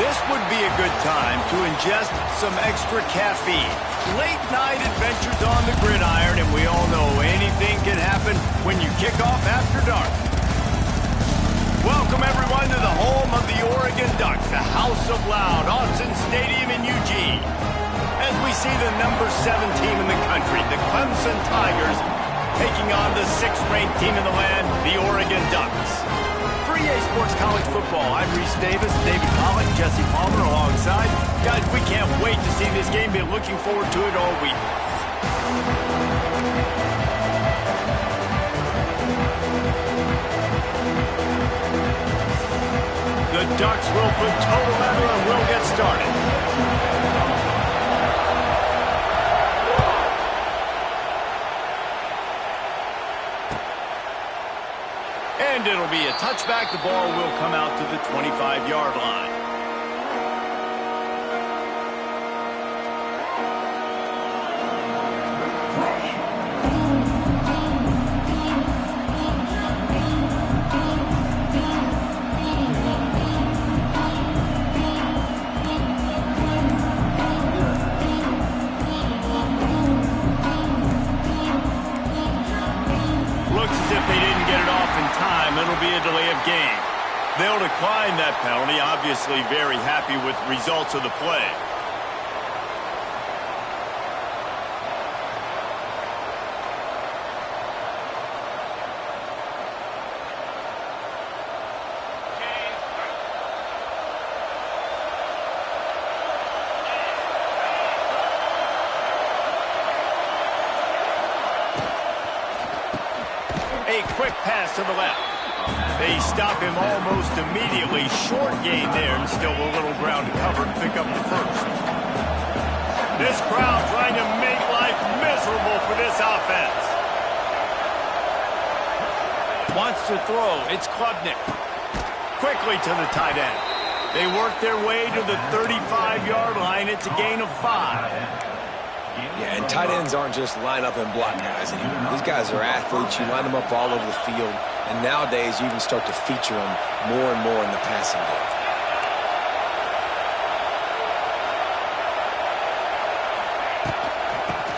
This would be a good time to ingest some extra caffeine. Late night adventures on the gridiron, and we all know anything can happen when you kick off after dark. Welcome everyone to the home of the Oregon Ducks, the House of Loud, Autzen Stadium in Eugene. As we see the number 7 team in the country, the Clemson Tigers, taking on the 6th-ranked team in the land, the Oregon Ducks. For EA Sports College Football, I'm Reese Davis, David Pollock, Jesse Palmer alongside. Guys, we can't wait to see this game. Been looking forward to it all week. The Ducks will put total level and we'll get started. And it'll be a touchback. The ball will come out to the 25-yard line. Looks as if they didn't get it off in time. It'll be a delay of game. They'll decline that penalty. Obviously very happy with the results of the play. A quick pass to the left. They stop him almost immediately. Short gain there, and still a little ground to cover to pick up the first. This crowd trying to make life miserable for this offense. Wants to throw. It's Klubnik. Quickly to the tight end. They work their way to the 35-yard line. It's a gain of 5. Yeah, and tight ends aren't just line up and block guys anymore. These guys are athletes. You line them up all over the field. And nowadays, you even start to feature them more and more in the passing game.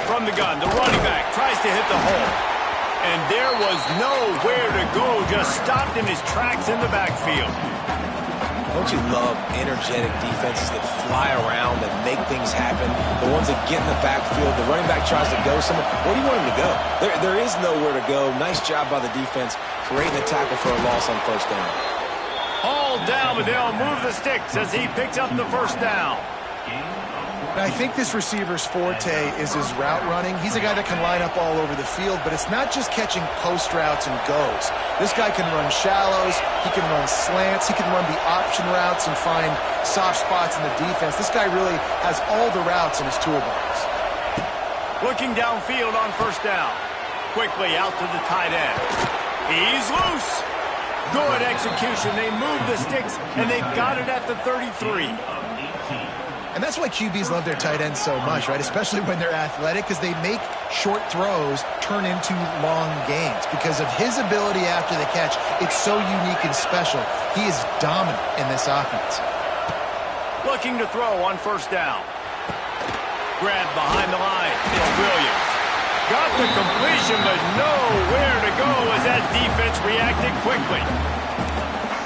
From the gun, the running back tries to hit the hole. And there was nowhere to go. Just stopped in his tracks in the backfield. Don't you love energetic defenses that fly around, that make things happen? The ones that get in the backfield, the running back tries to go somewhere. Where do you want him to go? There is nowhere to go. Nice job by the defense, creating a tackle for a loss on first down. All down, but they'll move the sticks as he picks up the first down. I think this receiver's forte is his route running. He's a guy that can line up all over the field, but it's not just catching post routes and goes. This guy can run shallows, he can run slants, he can run the option routes and find soft spots in the defense. This guy really has all the routes in his toolbox. Looking downfield on first down. Quickly out to the tight end. He's loose. Good execution. They move the sticks, and they've got it at the 33. And that's why QBs love their tight ends so much, right? Especially when they're athletic, because they make short throws turn into long gains. Because of his ability after the catch, it's so unique and special. He is dominant in this offense. Looking to throw on first down. Grabbed behind the line. It's Williams. Got the completion, but nowhere to go as that defense reacted quickly.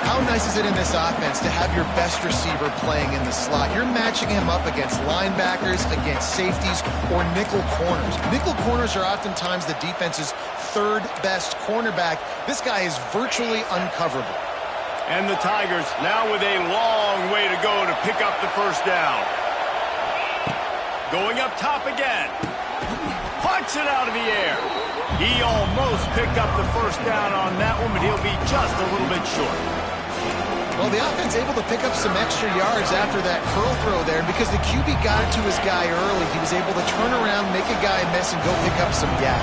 How nice is it in this offense to have your best receiver playing in the slot? You're matching him up against linebackers, against safeties, or nickel corners. Nickel corners are oftentimes the defense's third best cornerback. This guy is virtually uncoverable. And the Tigers now with a long way to go to pick up the first down. Going up top again. Puncks it out of the air. He almost picked up the first down on that one, but he'll be just a little bit short. Well, the offense able to pick up some extra yards after that curl throw there. And because the QB got it to his guy early, he was able to turn around, make a guy miss, and go pick up some gap.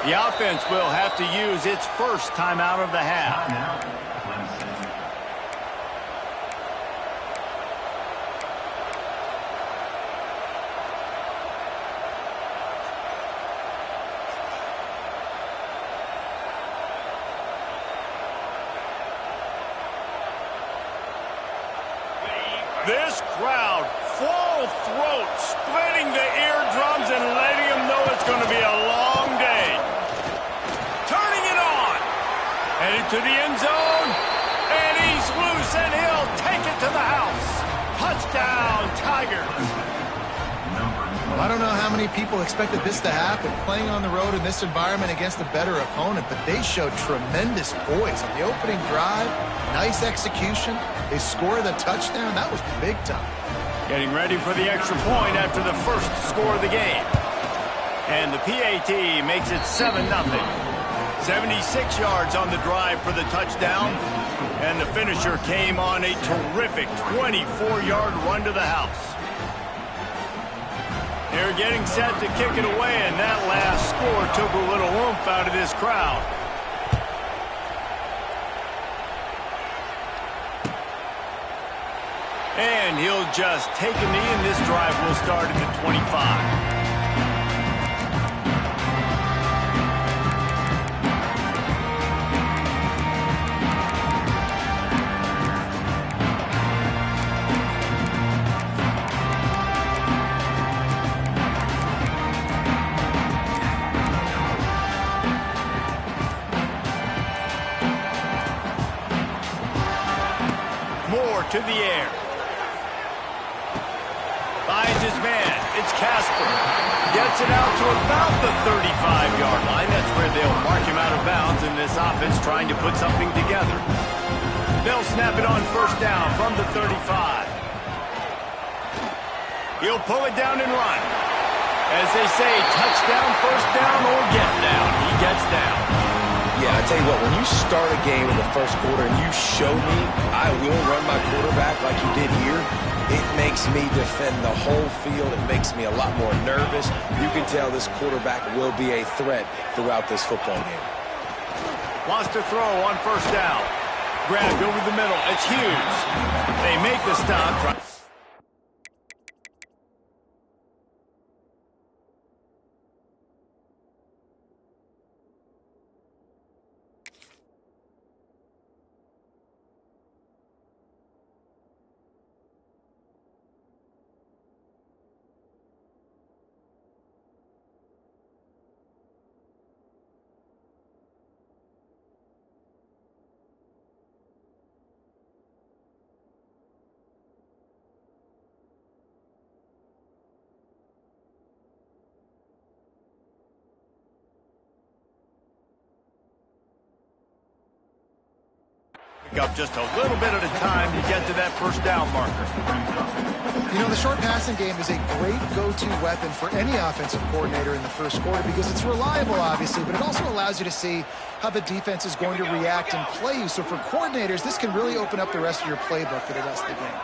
The offense will have to use its first timeout of the half. This crowd, full throat, splitting the eardrums and letting them know it's going to be a long day. Turning it on. Headed to the end zone. And he's loose, and he'll take it to the house. Touchdown, Tigers. I don't know how many people expected this to happen, playing on the road in this environment against a better opponent, but they showed tremendous poise on the opening drive. Nice execution. They scored a touchdown. That was big time. Getting ready for the extra point after the first score of the game. And the PAT makes it 7-0. 76 yards on the drive for the touchdown. And the finisher came on a terrific 24-yard run to the house. They're getting set to kick it away, and that last score took a little oomph out of this crowd. And he'll just take a knee, and this drive will start at the 25. To the air. Finds his man. It's Casper. Gets it out to about the 35-yard line. That's where they'll mark him out of bounds in this offense trying to put something together. They'll snap it on first down from the 35. He'll pull it down and run. As they say, touchdown, first down, or get down. He gets down. Yeah, I tell you what, when you start a game in the first quarter and you show me I will run my quarterback like you did here, it makes me defend the whole field. It makes me a lot more nervous. You can tell this quarterback will be a threat throughout this football game. Wants to throw on first down. Grabbed over the middle. It's Hughes. They make the stop. Up just a little bit at a time to get to that first down marker. You know, the short passing game is a great go-to weapon for any offensive coordinator in the first quarter because it's reliable, obviously, but it also allows you to see how the defense is going to react and play you. So for coordinators, this can really open up the rest of your playbook for the rest of the game.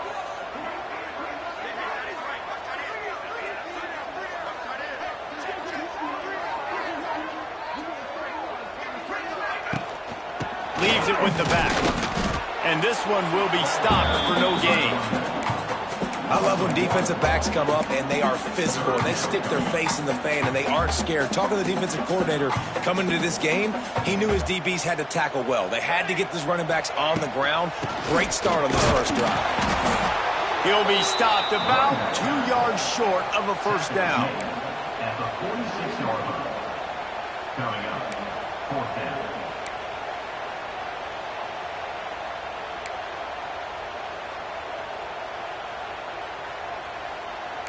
Leaves it with the back. And this one will be stopped for no gain. I love when defensive backs come up and they are physical and they stick their face in the fan and they aren't scared. Talking to the defensive coordinator coming into this game, he knew his DBs had to tackle well. They had to get these running backs on the ground. Great start on this first drive. He'll be stopped about 2 yards short of a first down. At the 46-yard line. Coming up, fourth down.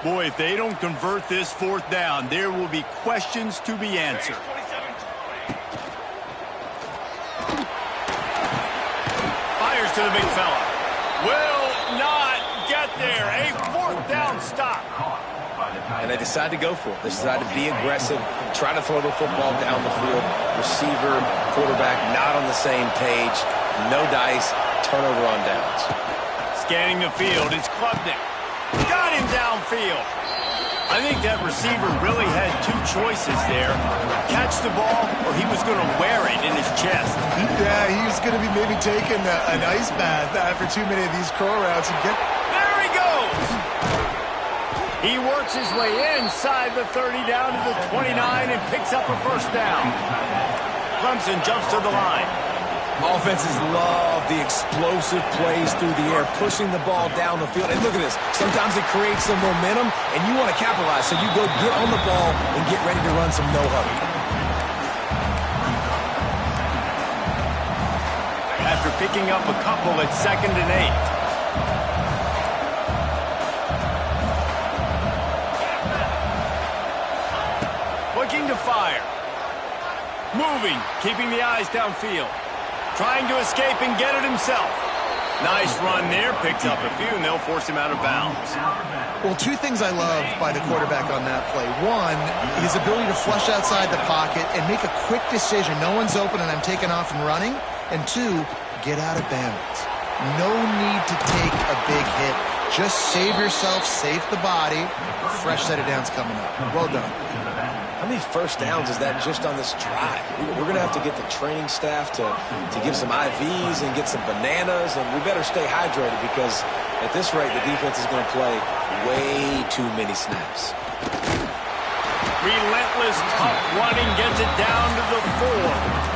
Boy, if they don't convert this fourth down, there will be questions to be answered. Fires to the big fella. Will not get there. A fourth down stop. And they decide to go for it. They decide to be aggressive, try to throw the football down the field. Receiver, quarterback, not on the same page. No dice, turnover on downs. Scanning the field, it's Klubnik. Got him downfield. I think that receiver really had two choices there. Catch the ball, or he was going to wear it in his chest. Yeah, he was going to be maybe taking an ice bath after too many of these curl routes. There he goes. He works his way inside the 30 down to the 29 and picks up a first down. Clemson jumps to the line. Offenses love the explosive plays through the air, pushing the ball down the field. And look at this. Sometimes it creates some momentum, and you want to capitalize. So you go get on the ball and get ready to run some no-huddle. After picking up a couple at 2nd and 8. Looking to fire. Moving, keeping the eyes downfield. Trying to escape and get it himself. Nice run there, picks up a few, and they'll force him out of bounds. Well, two things I love by the quarterback on that play. One, his ability to flush outside the pocket and make a quick decision. No one's open and I'm taking off and running. And two, get out of bounds. No need to take a big hit. Just save yourself, save the body. Fresh set of downs coming up. Well done. How many first downs is that just on this drive? We're going to have to get the training staff to give some IVs and get some bananas, and we better stay hydrated because at this rate, the defense is going to play way too many snaps. Relentless, tough running gets it down to the 4.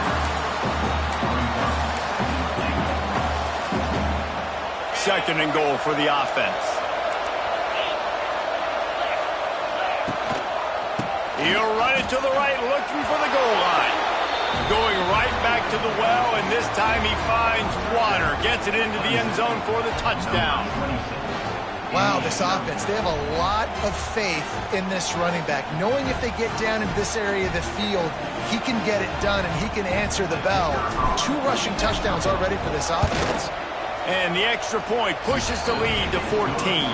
2nd and goal for the offense. He'll run it to the right, looking for the goal line. Going right back to the well, and this time he finds water. Gets it into the end zone for the touchdown. Wow, this offense, they have a lot of faith in this running back. Knowing if they get down into this area of the field, he can get it done and he can answer the bell. 2 rushing touchdowns already for this offense. And the extra point pushes the lead to 14.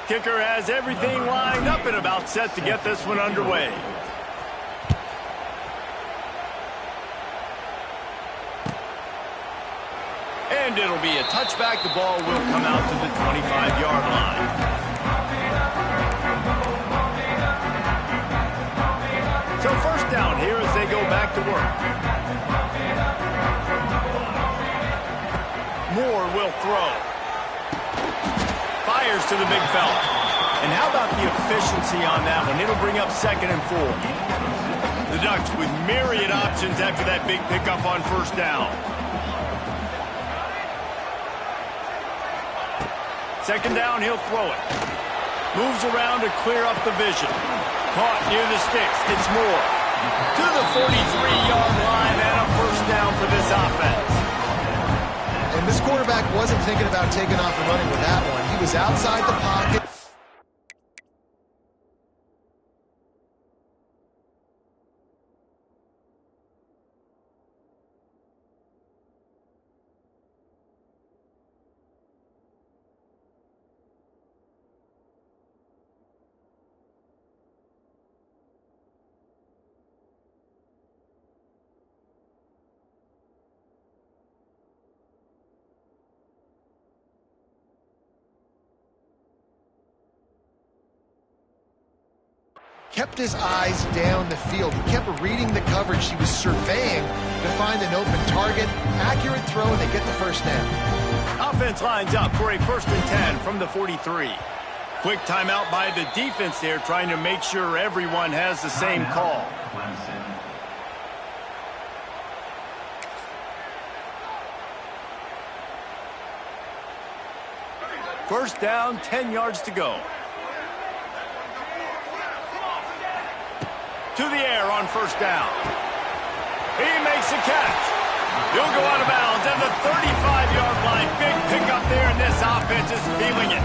Kicker has everything lined up and about set to get this one underway. And it'll be a touchback. The ball will come out to the 25-yard line. So first down here as they go back to work. Moore will throw. Fires to the big fella. And how about the efficiency on that one? It'll bring up 2nd and 4. The Ducks with myriad options after that big pickup on first down. 2nd down, he'll throw it. Moves around to clear up the vision. Caught near the sticks. It's Moore. To the 43-yard line and a first down for this offense. And this quarterback wasn't thinking about taking off and running with that one. He was outside the pocket. Kept his eyes down the field. He kept reading the coverage. He was surveying to find an open target. Accurate throw, and they get the first down. Offense lines up for a 1st and 10 from the 43. Quick timeout by the defense there, trying to make sure everyone has the same call. First down, 10 yards to go. To the air on first down. He makes a catch. He'll go out of bounds at the 35-yard line. Big pickup there, and this offense is feeling it.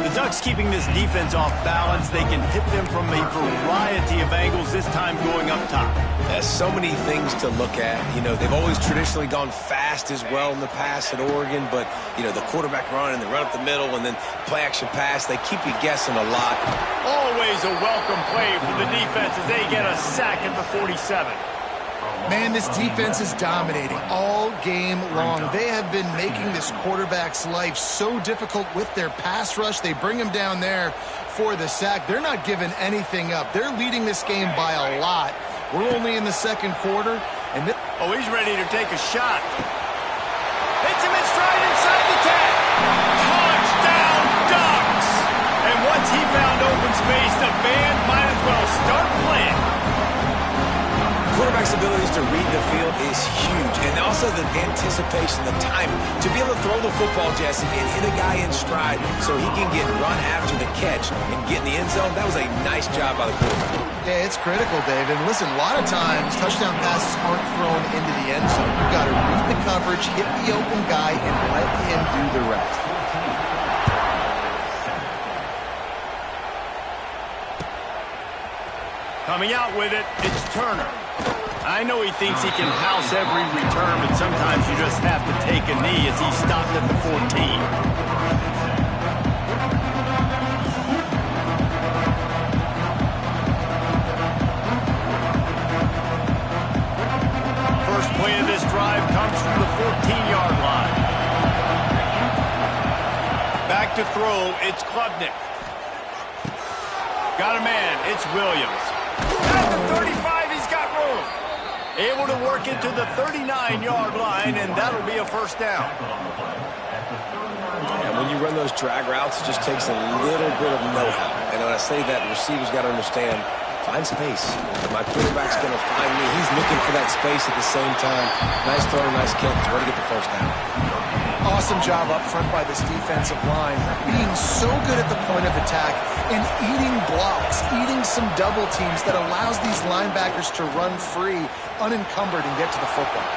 The Ducks keeping this defense off balance. They can hit them from a variety of angles, this time going up top. There's so many things to look at. You know, they've always traditionally gone fast as well in the past at Oregon, but, you know, the quarterback run and the run up the middle and then play-action pass, they keep you guessing a lot. Always a welcome play for the defense as they get a sack at the 47. Man, this defense is dominating all game long. They have been making this quarterback's life so difficult with their pass rush. They bring him down there for the sack. They're not giving anything up. They're leading this game by a lot. We're only in the 2nd quarter. And he's ready to take a shot. Hits him in stride inside the 10. abilities to read the field is huge. And also the anticipation, the timing. To be able to throw the football, Jesse, and hit a guy in stride so he can get run after the catch and get in the end zone, that was a nice job by the quarterback. Yeah, it's critical, David. And listen, a lot of times touchdown passes aren't thrown into the end zone. You've got to read the coverage, hit the open guy, and let him do the rest. Coming out with it, it's Turner. I know he thinks he can house every return, but sometimes you just have to take a knee as he stopped at the 14. First play of this drive comes from the 14-yard line. Back to throw, it's Klubnik. Got a man, it's Williams. At the 35, he's got room. Able to work it to the 39-yard line, and that'll be a first down. And when you run those drag routes, it just takes a little bit of know-how. And when I say that, the receiver's got to understand, find space. My quarterback's going to find me. He's looking for that space at the same time. Nice throw, nice catch. Way to get the first down. Awesome job up front by this defensive line, being so good at the point of attack and eating blocks, eating some double teams that allows these linebackers to run free, unencumbered, and get to the football.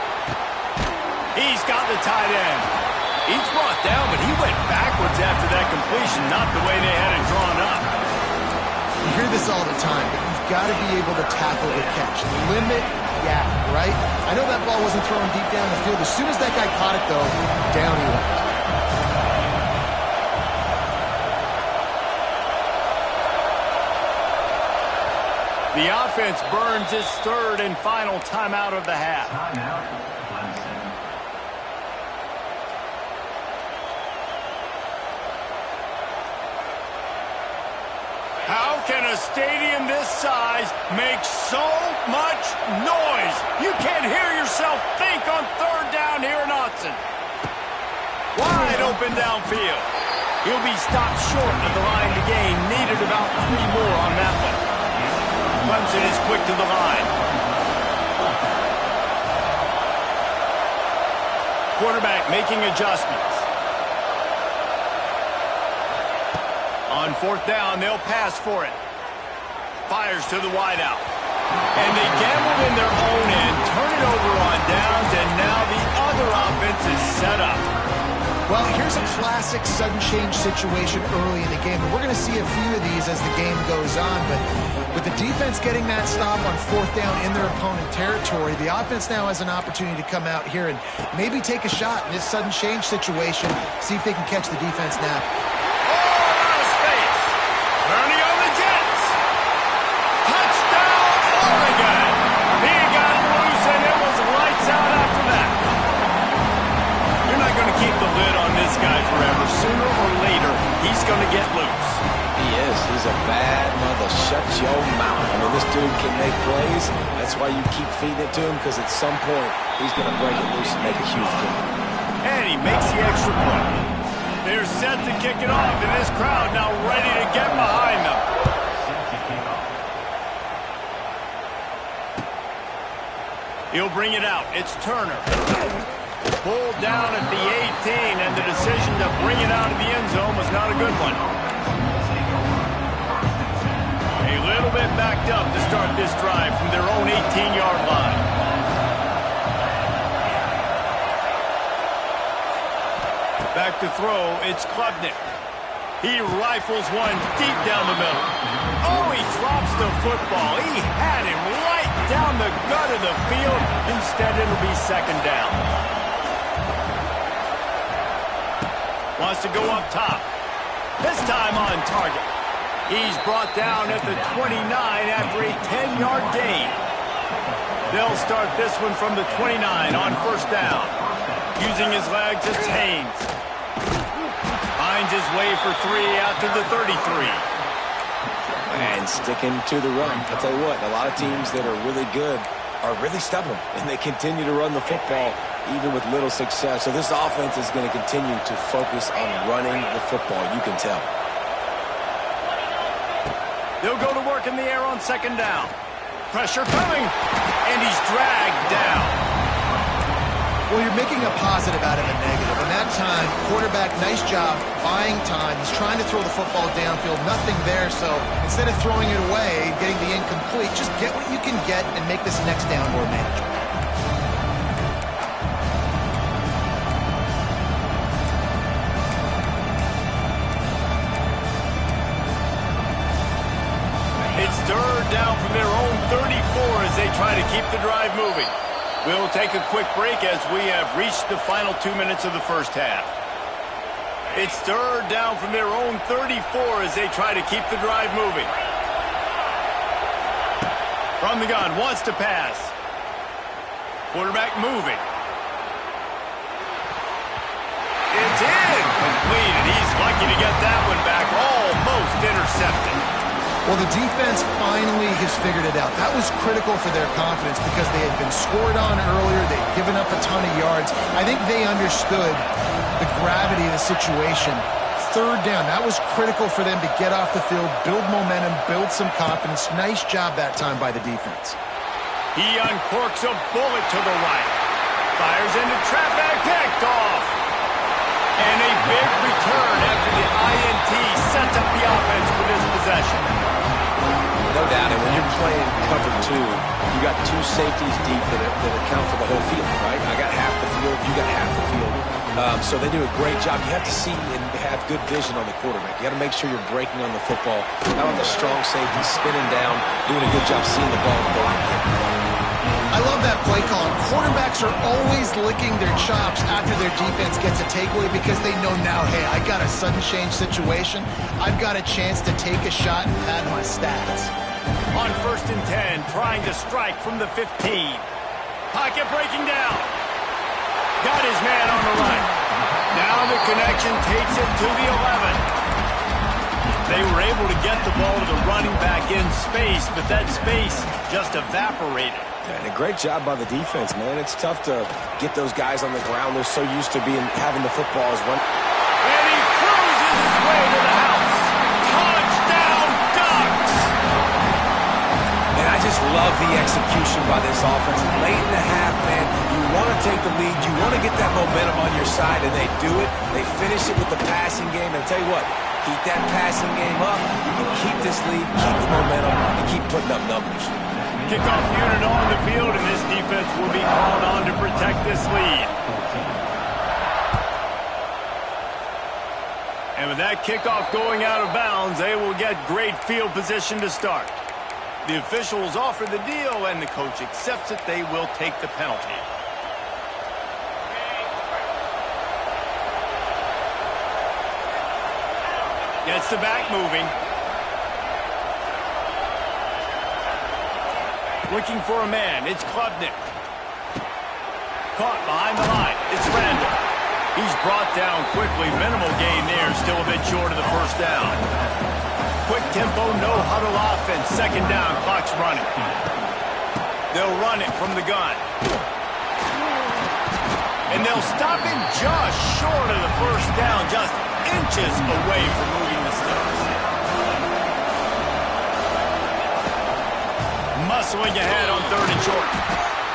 He's got the tight end. He's brought down, but he went backwards after that completion, not the way they had it drawn up. You hear this all the time, but you've got to be able to tackle the catch. Limit yak, right? I know that ball wasn't thrown deep down the field. As soon as that guy caught it, though, down he went. The offense burns its third and final timeout of the half. How can a stadium this size make so much noise? You can't hear yourself think on third down here in Autzen. Wide open downfield. He'll be stopped short of the line to gain. Needed about 3 more on that one. Clemson is quick to the line. Quarterback making adjustments. On fourth down, they'll pass for it. Fires to the wideout. And they gambled in their own end, turn it over on downs, and now the other offense is set up. Well, here's a classic sudden change situation early in the game, and we're going to see a few of these as the game goes on, but with the defense getting that stop on fourth down in their opponent territory, the offense now has an opportunity to come out here and maybe take a shot in this sudden change situation, see if they can catch the defense now. Bernie on the Jets. Touchdown, Oregon. He got loose, and it was lights out after that. You're not going to keep the lid on this guy forever. Sooner or later, he's going to get loose. He is. He's a bad mother. Shut your mouth. I mean, this dude can make plays. That's why you keep feeding it to him, because at some point, he's going to break it loose and make a huge play. And he makes the extra point. They're set to kick it off, and this crowd now ready to get behind them. He'll bring it out. It's Turner. Pulled down at the 18, and the decision to bring it out of the end zone was not a good one. A little bit backed up to start this drive from their own 18-yard line. Back to throw, it's Klubnik. He rifles one deep down the middle. Oh, he drops the football. He had him right down the gut of the field. Instead, it'll be second down. Wants to go up top. This time on target. He's brought down at the 29 after a 10-yard gain. They'll start this one from the 29 on first down. Using his legs, it's Haynes. Finds his way for 3 out to the 33. And sticking to the run. I'll tell you what, a lot of teams that are really good are really stubborn, and they continue to run the football even with little success. So this offense is going to continue to focus on running the football. You can tell. They'll go to work in the air on second down. Pressure coming, and he's dragged down. Well, you're making a positive out of a negative. And that time, quarterback, nice job, buying time. He's trying to throw the football downfield, nothing there. So instead of throwing it away, getting the incomplete, just get what you can get and make this next down more manageable. It's third down from their own 34 as they try to keep the drive moving. We'll take a quick break as we have reached the final 2 minutes of the first half. It's third down from their own 34 as they try to keep the drive moving. From the gun, wants to pass. Quarterback moving. It's incomplete, and he's lucky to get that one back. Almost intercepted. Well, the defense finally has figured it out. That was critical for their confidence because they had been scored on earlier. They'd given up a ton of yards. I think they understood the gravity of the situation. Third down, that was critical for them to get off the field, build momentum, build some confidence. Nice job that time by the defense. He uncorks a bullet to the right. Fires into traffic, picked off. And a big return after the INT sets up the offense for this possession. No doubt, and when you're playing cover two, you got two safeties deep that account for the whole field, right? I got half the field, you got half the field. So they do a great job. You have to see and have good vision on the quarterback. You got to make sure you're breaking on the football. How about the strong safety spinning down, doing a good job seeing the ball going in. I love that play call. Quarterbacks are always licking their chops after their defense gets a takeaway because they know now, hey, I got a sudden change situation. I've got a chance to take a shot and pad my stats. On 1st and 10, trying to strike from the 15. Pocket breaking down. Got his man on the right. Now the connection takes it to the 11. They were able to get the ball to the running back in space, but that space just evaporated. And a great job by the defense, man. It's tough to get those guys on the ground. They're so used to having the footballs run. And he cruises his way to the house. Touchdown, Ducks! And I just love the execution by this offense. Late in the half, man, you want to take the lead. You want to get that momentum on your side, and they do it. They finish it with the passing game. And I'll tell you what, keep that passing game up and keep this lead, keep the momentum, and keep putting up numbers. Kickoff unit on the field, and this defense will be called on to protect this lead. And with that kickoff going out of bounds, they will get great field position to start. The officials offer the deal, and the coach accepts it. They will take the penalty. Gets the back moving. Looking for a man. It's Klubnik. Caught behind the line. It's Randall. He's brought down quickly. Minimal gain there. Still a bit short of the first down. Quick tempo, no huddle offense. Second down. Clock's running. They'll run it from the gun. And they'll stop him just short of the first down. Just inches away from moving the sticks. Muscling ahead on 3rd and short.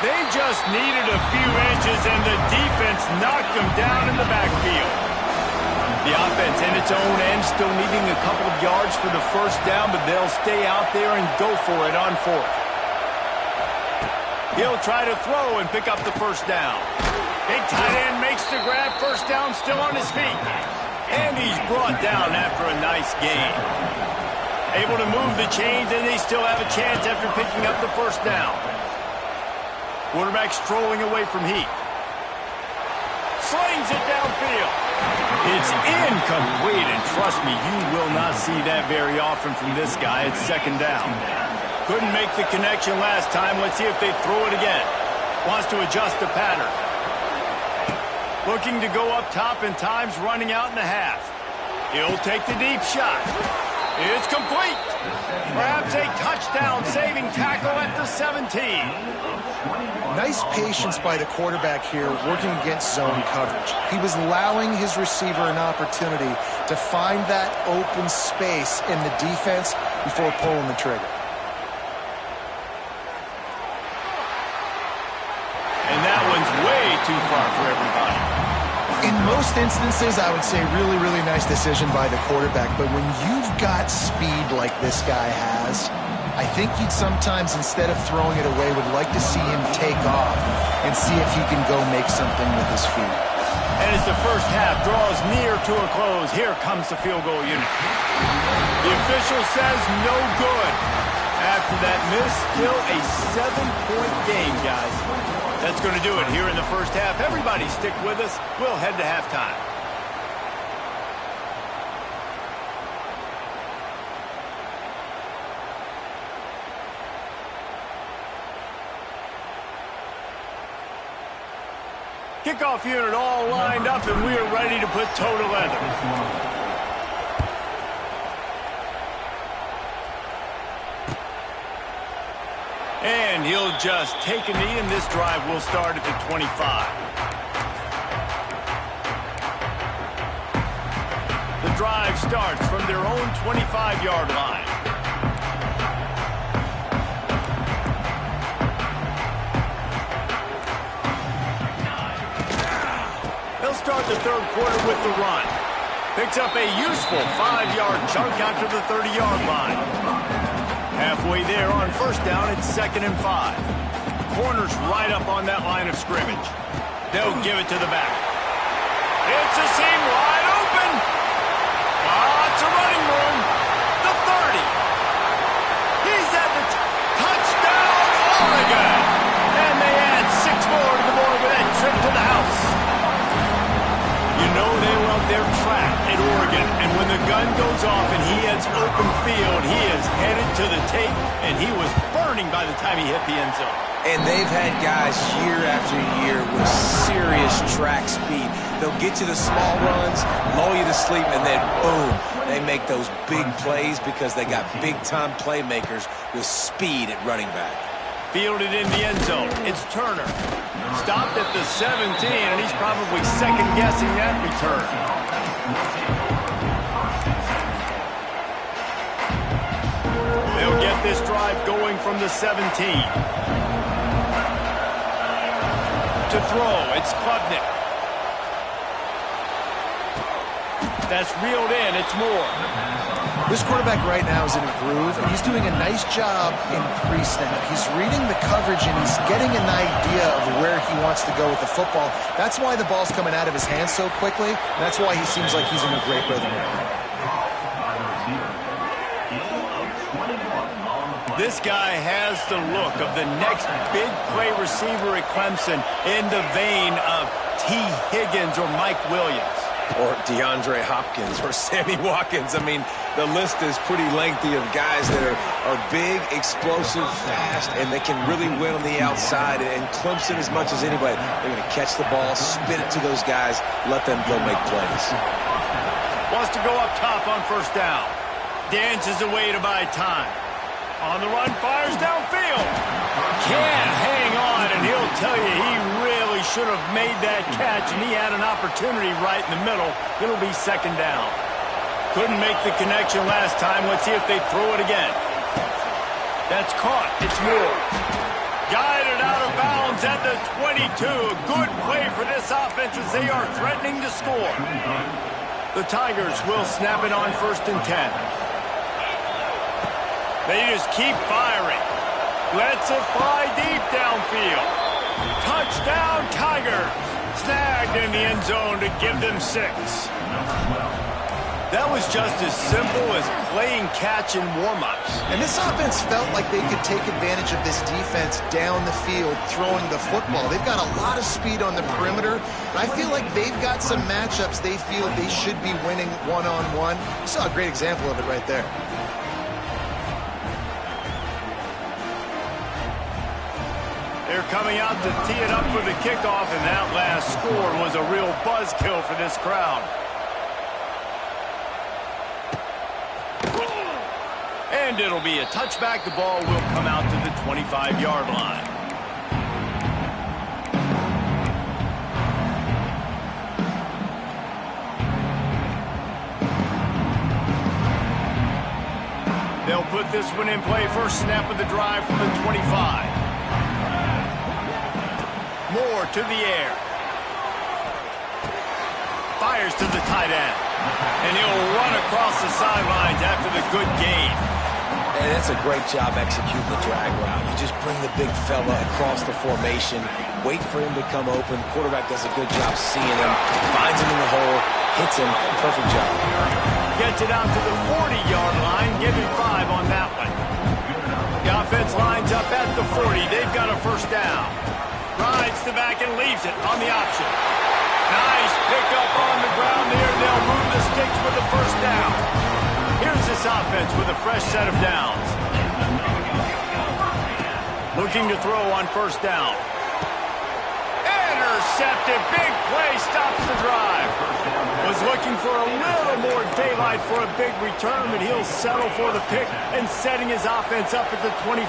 They just needed a few inches, and the defense knocked them down in the backfield. The offense in its own end still needing a couple of yards for the first down, but they'll stay out there and go for it on 4th. He'll try to throw and pick up the first down. Big tight end makes the grab. First down, still on his feet. And he's brought down after a nice gain. Able to move the chains, and they still have a chance after picking up the first down. Quarterback strolling away from Heat. Slings it downfield. It's incomplete, and trust me, you will not see that very often from this guy. It's 2nd down. Couldn't make the connection last time. Let's see if they throw it again. Wants to adjust the pattern. Looking to go up top, and time's running out in the half. He'll take the deep shot. It's complete. Perhaps a touchdown-saving tackle at the 17. Nice patience by the quarterback here working against zone coverage. He was allowing his receiver an opportunity to find that open space in the defense before pulling the trigger. too far for everybody. In most instances, I would say really, really nice decision by the quarterback. But when you've got speed like this guy has, I think you'd sometimes, instead of throwing it away, would like to see him take off and see if he can go make something with his feet. And as the first half draws near to a close, here comes the field goal unit. The official says no good. After that miss, still a 7-point game, guys. That's going to do it here in the first half. Everybody stick with us. We'll head to halftime. Kickoff unit all lined up, and we are ready to put toe to leather. And he'll just take a knee, and this drive will start at the 25. The drive starts from their own 25-yard line. They'll start the third quarter with the run. Picks up a useful 5-yard chunk out to the 30-yard line. Halfway there on first down, it's 2nd and 5. Corner's right up on that line of scrimmage. They'll give it to the back. It's a seam wide open. It's a running room. The 30. He's at the touchdown, Oregon. And they add 6 more to the board with that trip to the house. You know they love their track at Oregon, and when the gun goes off and he hits open field, he is headed to the tape, and he was burning by the time he hit the end zone. And they've had guys year after year with serious track speed. They'll get you the small runs, lull you to sleep, and then boom, they make those big plays because they got big-time playmakers with speed at running back. Fielded in the end zone. It's Turner. Stopped at the 17, and he's probably second-guessing that return. They'll get this drive going from the 17. To throw, it's Klubnik. That's reeled in, it's Moore. This quarterback right now is in a groove, and he's doing a nice job in pre-snap. He's reading the coverage, and he's getting an idea of where he wants to go with the football. That's why the ball's coming out of his hands so quickly. That's why he seems like he's in a great rhythm right now. This guy has the look of the next big play receiver at Clemson, in the vein of T. Higgins or Mike Williams. Or DeAndre Hopkins or Sammy Watkins. I mean, the list is pretty lengthy of guys that are big, explosive, fast, and they can really win on the outside. And Clemson, as much as anybody, they're going to catch the ball, spit it to those guys, let them go make plays. Wants to go up top on first down. Dances away to buy time. On the run, fires downfield. Can't hang on, and he'll tell you he really should have made that catch, and he had an opportunity right in the middle. It'll be 2nd down. Couldn't make the connection last time. Let's see if they throw it again. That's caught. It's Moore. Guided out of bounds at the 22. Good play for this offense as they are threatening to score. The Tigers will snap it on 1st and 10. They just keep firing. Lets it fly deep downfield. Touchdown, Tigers. Snagged in the end zone to give them 6. That was just as simple as playing catch in warm-ups. And this offense felt like they could take advantage of this defense down the field, throwing the football. They've got a lot of speed on the perimeter, and I feel like they've got some matchups they feel they should be winning one-on-one. You saw a great example of it right there. They're coming out to tee it up for the kickoff, and that last score was a real buzzkill for this crowd. And it'll be a touchback. The ball will come out to the 25-yard line. They'll put this one in play. First snap of the drive from the 25. Moore to the air. fires to the tight end. And he'll run across the sidelines after the good gain. And that's a great job executing the drag route. You just bring the big fella across the formation, wait for him to come open. Quarterback does a good job seeing him, finds him in the hole, hits him. Perfect job. Gets it out to the 40-yard line. Give him 5 on that one. The offense lines up at the 40. They've got a first down. Rides the back and leaves it on the option. Nice pickup on the ground there. They'll move the sticks with the first down. Here's this offense with a fresh set of downs. Looking to throw on first down. Intercepted. Big play stops the drive. Was looking for a little more daylight for a big return, but he'll settle for the pick and setting his offense up at the 24.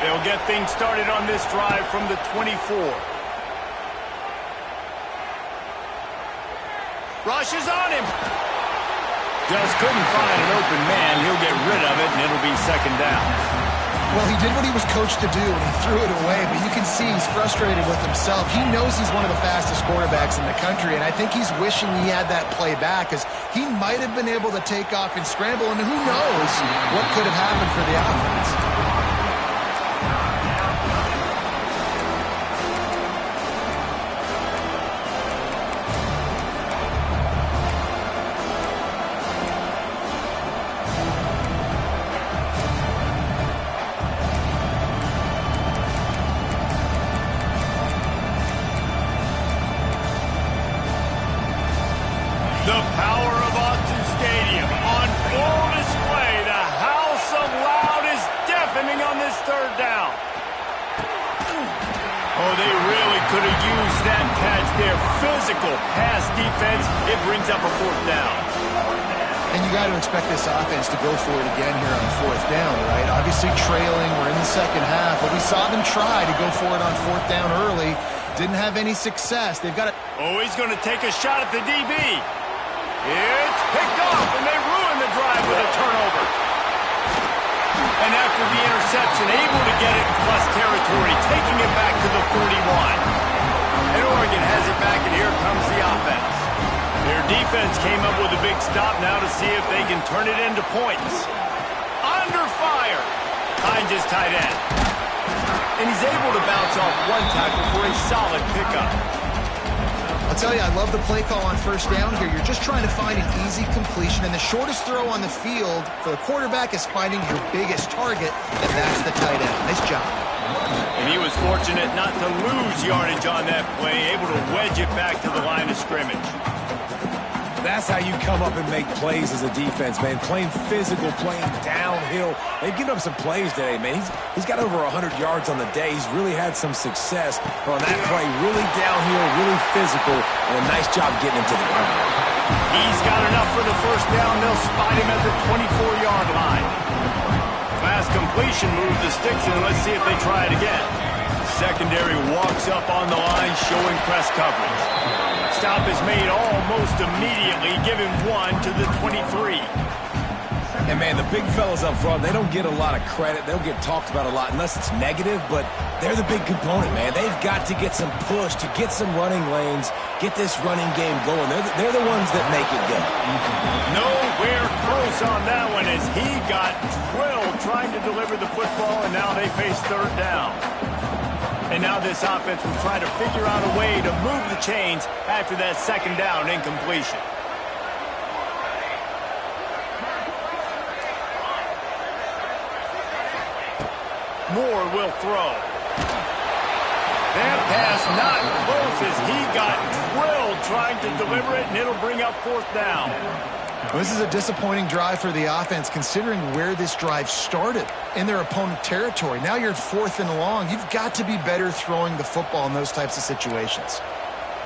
They'll get things started on this drive from the 24. Rushes on him. Just couldn't find an open man. He'll get rid of it, and it'll be second down. Well, he did what he was coached to do, and he threw it away, but you can see he's frustrated with himself. He knows he's one of the fastest quarterbacks in the country, and I think he's wishing he had that play back, because he might have been able to take off and scramble, and who knows what could have happened for the offense. The power of Autzen Stadium on full display. The house of loud is deafening on this third down. Oh, they really could have used that catch there. Physical pass defense. It brings up a fourth down. And you got to expect this offense to go for it again here on fourth down, right? Obviously trailing. We're in the second half, but we saw them try to go for it on fourth down early. Didn't have any success. They've got it. Oh, he's going to take a shot at the DB. It's picked off, and they ruin the drive with a turnover. And after the interception, able to get it in plus territory, taking it back to the 41. And Oregon has it back, and here comes the offense. Their defense came up with a big stop now to see if they can turn it into points. Under fire. Behind his tight end. And he's able to bounce off one tackle for a solid pickup. I'll tell you, I love the play call on first down here. You're just trying to find an easy completion, and the shortest throw on the field for the quarterback is finding your biggest target, and that's the tight end. Nice job. And he was fortunate not to lose yardage on that play, able to wedge it back to the line of scrimmage. That's how you come up and make plays as a defense, man. Playing physical, playing downhill. They've given up some plays today, man. He's got over 100 yards on the day. He's really had some success. But on that play, really downhill, really physical, and a nice job getting him to the ground. He's got enough for the first down. They'll spot him at the 24-yard line. Last completion moved the sticks, and let's see if they try it again. Secondary walks up on the line, showing press coverage. Stop is made almost immediately. Give him 1 to the 23. And, man, the big fellas up front, they don't get a lot of credit. They don't get talked about a lot unless it's negative, but they're the big component, man. They've got to get some push, to get some running lanes, get this running game going. They're the ones that make it go. Nowhere close on that one as he got drilled trying to deliver the football, and now they face third down. And now this offense will try to figure out a way to move the chains after that second down incompletion. Moore will throw. That pass not close as he got drilled trying to deliver it, and it'll bring up fourth down. Well, this is a disappointing drive for the offense, considering where this drive started, in their opponent territory. Now you're 4th and long. You've got to be better throwing the football in those types of situations.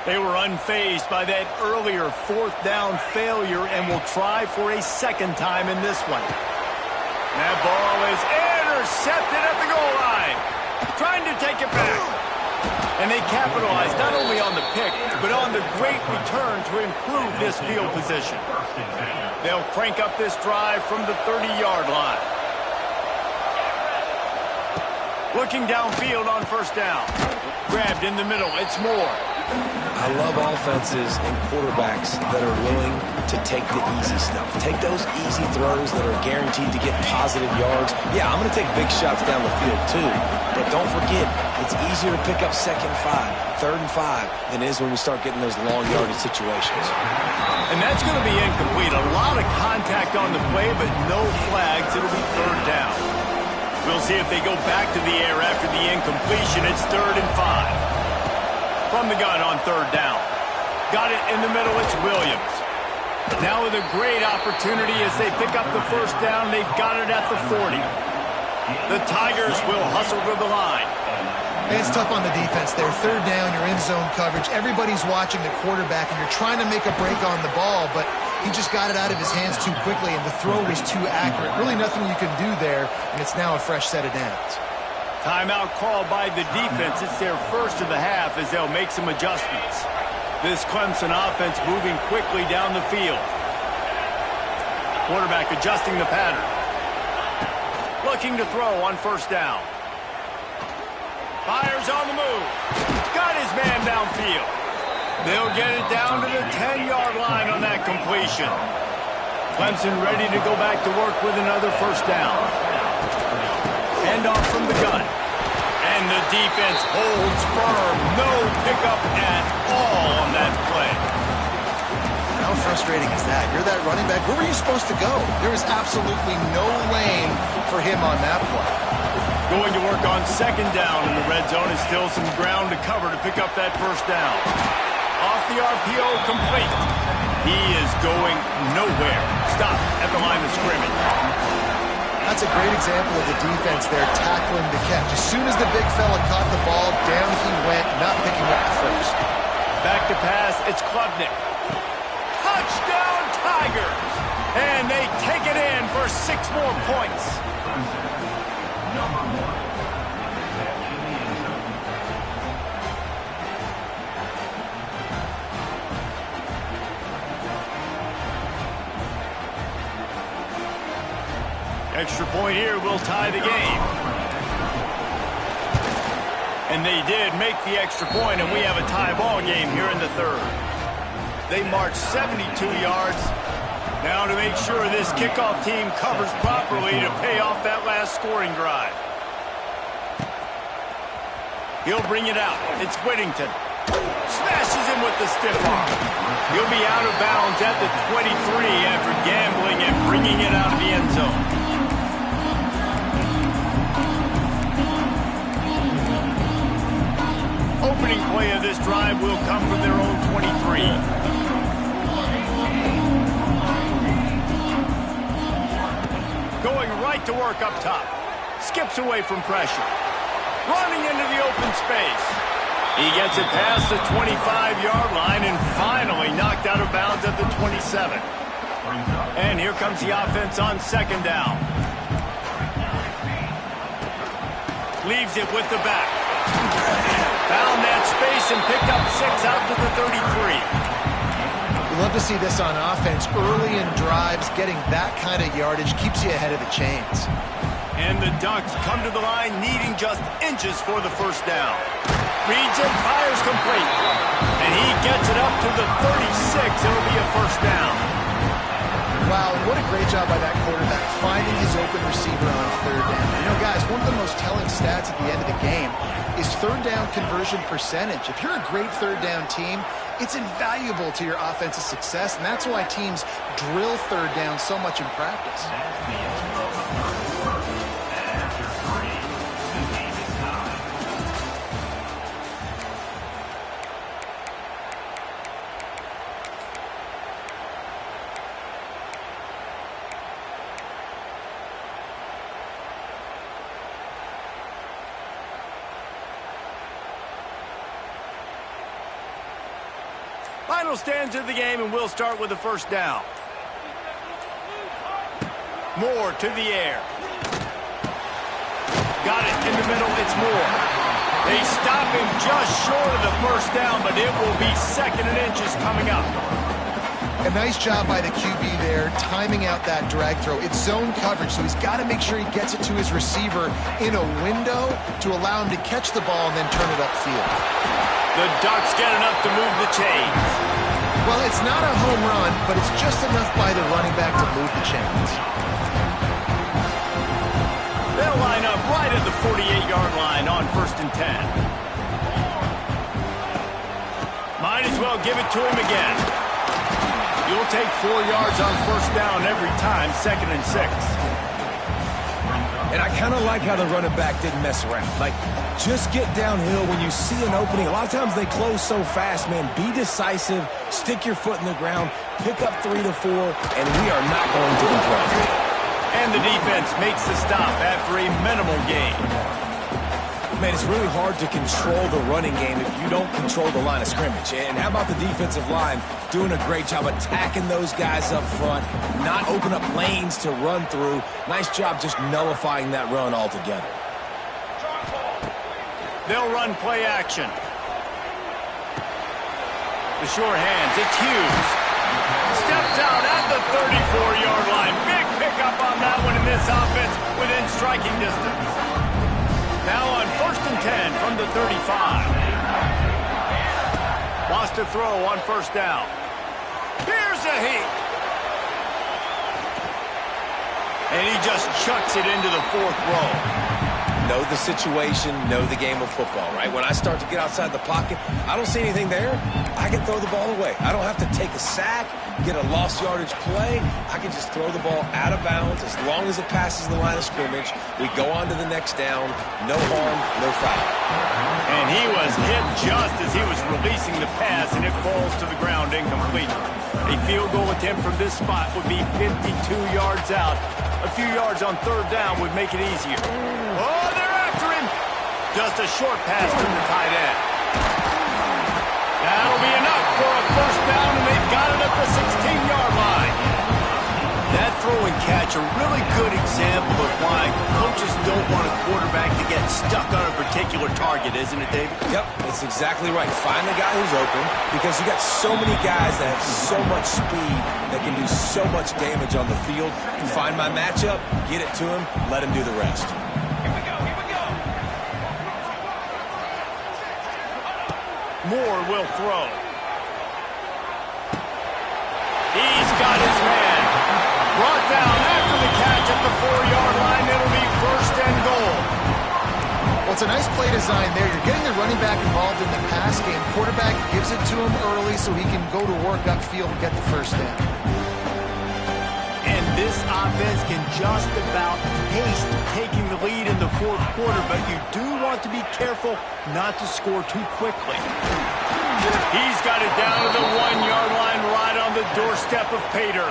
They were unfazed by that earlier fourth down failure and will try for a second time in this one. That ball is intercepted at the goal line. Trying to take it back. And they capitalized not only on the pick, but on the great return to improve this field position. They'll crank up this drive from the 30-yard line. Looking downfield on first down. Grabbed in the middle. It's Moore. I love offenses and quarterbacks that are willing to take the easy stuff. Take those easy throws that are guaranteed to get positive yards. Yeah, I'm going to take big shots down the field too. But don't forget, it's easier to pick up 2nd and 5, 3rd and 5 than it is when we start getting those long yardage situations. And that's going to be incomplete. A lot of contact on the play, but no flags. It'll be 3rd down. We'll see if they go back to the air after the incompletion. It's 3rd and 5. From the gun on 3rd down. Got it in the middle. It's Williams. Now with a great opportunity as they pick up the 1st down. They've got it at the 40. The Tigers will hustle to the line. It's tough on the defense there. 3rd down, you're in zone coverage. Everybody's watching the quarterback, and you're trying to make a break on the ball, but he just got it out of his hands too quickly, and the throw was too accurate. Really nothing you can do there, and it's now a fresh set of downs. Timeout called by the defense. It's their first of the half as they'll make some adjustments. This Clemson offense moving quickly down the field. Quarterback adjusting the pattern. Looking to throw on 1st down. Fires on the move. Got his man downfield. They'll get it down to the 10-yard line on that completion. Clemson ready to go back to work with another 1st down. Handoff from the gun. And the defense holds firm. No pickup at all on that play. How frustrating is that? You're that running back. Where were you supposed to go? There was absolutely no lane for him on that play. Going to work on 2nd down in the red zone. Is still some ground to cover to pick up that 1st down. Off the RPO, complete. He is going nowhere. Stop at the line of scrimmage. That's a great example of the defense there tackling the catch. As soon as the big fella caught the ball, down he went, not picking up the 1st. Back to pass, it's Klubnik. Touchdown Tigers! And they take it in for 6 more points. Extra point here will tie the game. And they did make the extra point, and we have a tie ball game here in the 3rd. They marched 72 yards. Now to make sure this kickoff team covers properly to pay off that last scoring drive. He'll bring it out. It's Whittington. Smashes him with the stiff arm. He'll be out of bounds at the 23 after gambling and bringing it out of the end zone. Opening play of this drive will come from their own 23. Going right to work up top. Skips away from pressure. Running into the open space. He gets it past the 25-yard line and finally knocked out of bounds at the 27. And here comes the offense on 2nd down. Leaves it with the back. Found that space and picked up 6 out to the 33. We love to see this on offense. Early in drives, getting that kind of yardage keeps you ahead of the chains. And the Ducks come to the line needing just inches for the 1st down. Reads it, fires complete. And he gets it up to the 36. It'll be a 1st down. Wow, what a great job by that quarterback, finding his open receiver on 3rd down. You know, guys, one of the most telling stats at the end of the game is 3rd down conversion percentage. If you're a great 3rd down team, it's invaluable to your offensive success, and that's why teams drill 3rd down so much in practice. Final stands of the game, and we'll start with the 1st down. Moore to the air. Got it in the middle. It's Moore. They stop him just short of the 1st down, but it will be 2nd and inches coming up. A nice job by the QB there, timing out that drag throw. It's zone coverage, so he's got to make sure he gets it to his receiver in a window to allow him to catch the ball and then turn it upfield. The Ducks get enough to move the chains. Well, it's not a home run, but it's just enough by the running back to move the chains. They'll line up right at the 48-yard line on 1st and 10. Might as well give it to him again. You'll take 4 yards on 1st down every time, 2nd and 6. And I kind of like how the running back didn't mess around. Like, just get downhill when you see an opening. A lot of times they close so fast, man. Be decisive, stick your foot in the ground, pick up 3 to 4, and we are not going to complain. And the defense makes the stop after a minimal gain. Man, it's really hard to control the running game if you don't control the line of scrimmage. And how about the defensive line doing a great job attacking those guys up front, not open up lanes to run through. Nice job just nullifying that run altogether. They'll run play action. The sure hands, it's Hughes. Steps out at the 34-yard line. Big pickup on that one in this offense within striking distance. Now on 1st and 10 from the 35. Wants to throw on 1st down. Here's a heat. And he just chucks it into the 4th row. Know the situation, know the game of football, right? When I start to get outside the pocket, I don't see anything there, I can throw the ball away. I don't have to take a sack, get a lost yardage play. I can just throw the ball out of bounds as long as it passes the line of scrimmage. We go on to the next down. No harm, no foul. And he was hit just as he was releasing the pass, and it falls to the ground incomplete. A field goal attempt from this spot would be 52 yards out. A few yards on 3rd down would make it easier. Oh, they're after him. Just a short pass to the tight end. That'll be enough for a 1st down, and they've got it at the 16-yard line. That throw and catch a really good example of why coaches don't want a quarterback to get stuck on a particular target, isn't it, David? Yep, that's exactly right. Find the guy who's open because you got so many guys that have so much speed that can do so much damage on the field. Find my matchup, get it to him, let him do the rest. Here we go. Moore will throw. He's got his man. Brought down after the catch at the 4-yard line. It'll be 1st and goal. Well, it's a nice play design there. You're getting the running back involved in the pass game. Quarterback gives it to him early so he can go to work upfield and get the 1st down. And this offense can just about taste taking the lead in the 4th quarter, but you do want to be careful not to score too quickly. He's got it down to the 1-yard line right on the doorstep of Pater.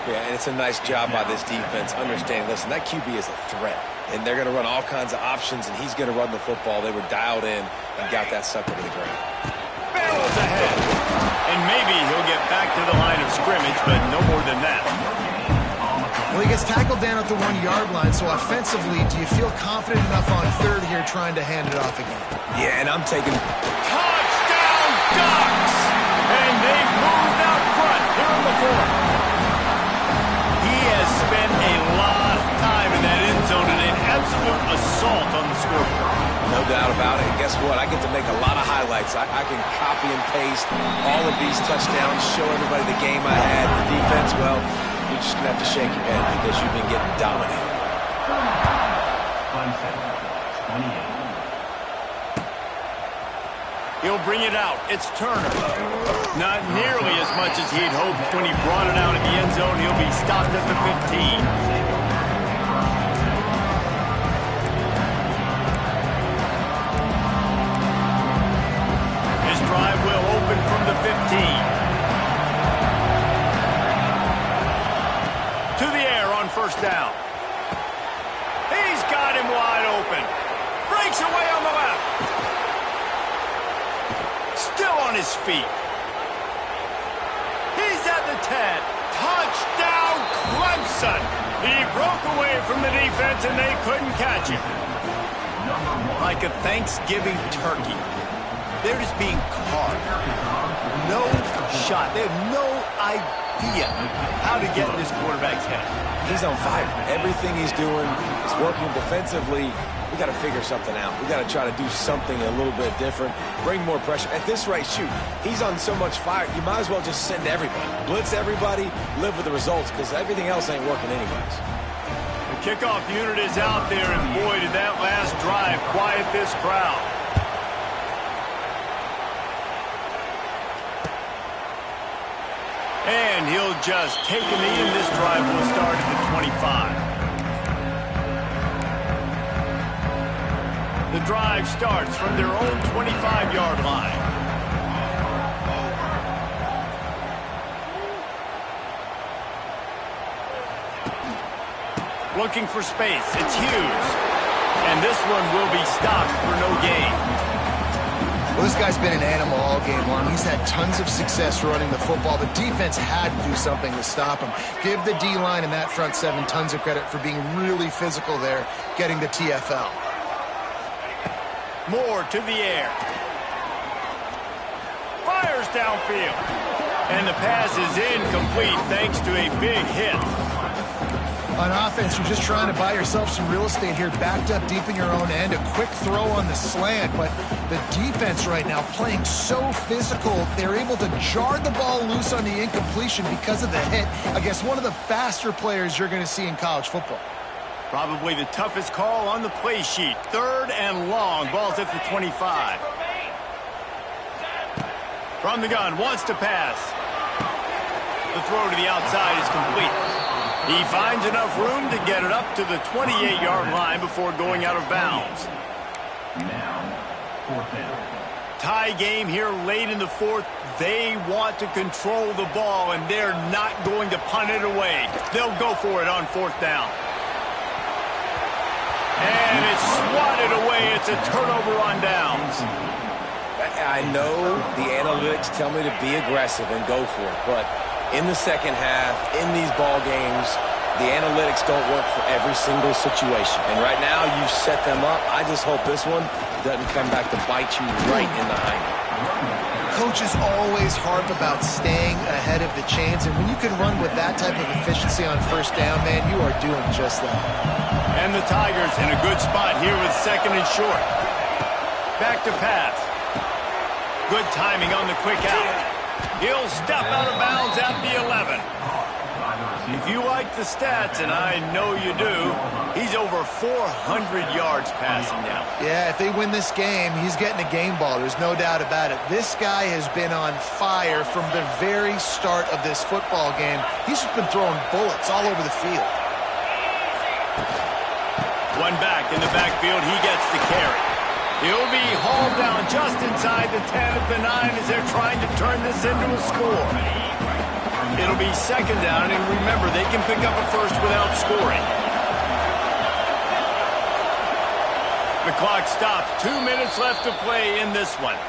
Yeah, and it's a nice job by this defense. Understand, listen, that QB is a threat. And they're going to run all kinds of options, and he's going to run the football. They were dialed in and got that sucker to the ground. Barrels ahead. And maybe he'll get back to the line of scrimmage, but no more than that. Well, he gets tackled down at the 1-yard line, so offensively, do you feel confident enough on 3rd here trying to hand it off again? Yeah, and I'm taking... Touchdown, Ducks! And they've moved out front here in the 4th. He has spent a lot of time in that end zone and an absolute assault on the scoreboard. No doubt about it. And guess what? I get to make a lot of highlights. I can copy and paste all of these touchdowns, show everybody the game I had. The defense, well, you're just going to have to shake your head because you've been getting dominated. He'll bring it out. It's Turner. Not nearly as much as he'd hoped when he brought it out in the end zone. He'll be stopped at the 15. His drive will open from the 15. To the air on 1st down. He's got him wide open. Breaks away on the left. Still on his feet. He's at the 10. Touchdown, Clemson. He broke away from the defense and they couldn't catch him. Like a Thanksgiving turkey. They're just being carved. No shot. They have no idea how to get in this quarterback's head. he's on fire. Everything he's doing is working defensively. We got to figure something out. We got to try to do something a little bit different, bring more pressure. At this rate, shoot, he's on so much fire, you might as well just send everybody. Blitz everybody, live with the results, because everything else ain't working anyways. The kickoff unit is out there, and boy, did that last drive quiet this crowd. And he'll just take a knee, and this drive will start at the 25. The drive starts from their own 25-yard line. Looking for space. It's Hughes. And this one will be stopped for no gain. Well, this guy's been an animal all game long. He's had tons of success running the football. The defense had to do something to stop him. Give the D-line and that front seven tons of credit for being really physical there, getting the TFL. More to the air. Fires downfield. And the pass is incomplete thanks to a big hit. On offense, you're just trying to buy yourself some real estate here, backed up deep in your own end, a quick throw on the slant, but the defense right now playing so physical, they're able to jar the ball loose on the incompletion because of the hit against one of the faster players you're going to see in college football. Probably the toughest call on the play sheet. 3rd and long. Ball's at the 25. From the gun, wants to pass. The throw to the outside is complete. He finds enough room to get it up to the 28-yard line before going out of bounds. Now, 4th down. Tie game here late in the 4th. They want to control the ball, and they're not going to punt it away. They'll go for it on 4th down. And it's swatted away. It's a turnover on downs. I know the analytics tell me to be aggressive and go for it, but in the second half, in these ball games, the analytics don't work for every single situation. And right now, you've set them up. I just hope this one doesn't come back to bite you right in the hind. Coaches always harp about staying ahead of the chains, and when you can run with that type of efficiency on 1st down, man, you are doing just that. And the Tigers in a good spot here with 2nd and short. Back to pass. Good timing on the quick out. He'll step out of bounds at the 11. If you like the stats, and I know you do, he's over 400 yards passing now. Yeah, if they win this game, he's getting a game ball. There's no doubt about it. This guy has been on fire from the very start of this football game. He's just been throwing bullets all over the field. One back in the backfield, he gets the carry. He'll be hauled down just inside the 10 at the 9 as they're trying to turn this into a score. It'll be 2nd down, and remember, they can pick up a first without scoring. The clock stops. 2 minutes left to play in this one.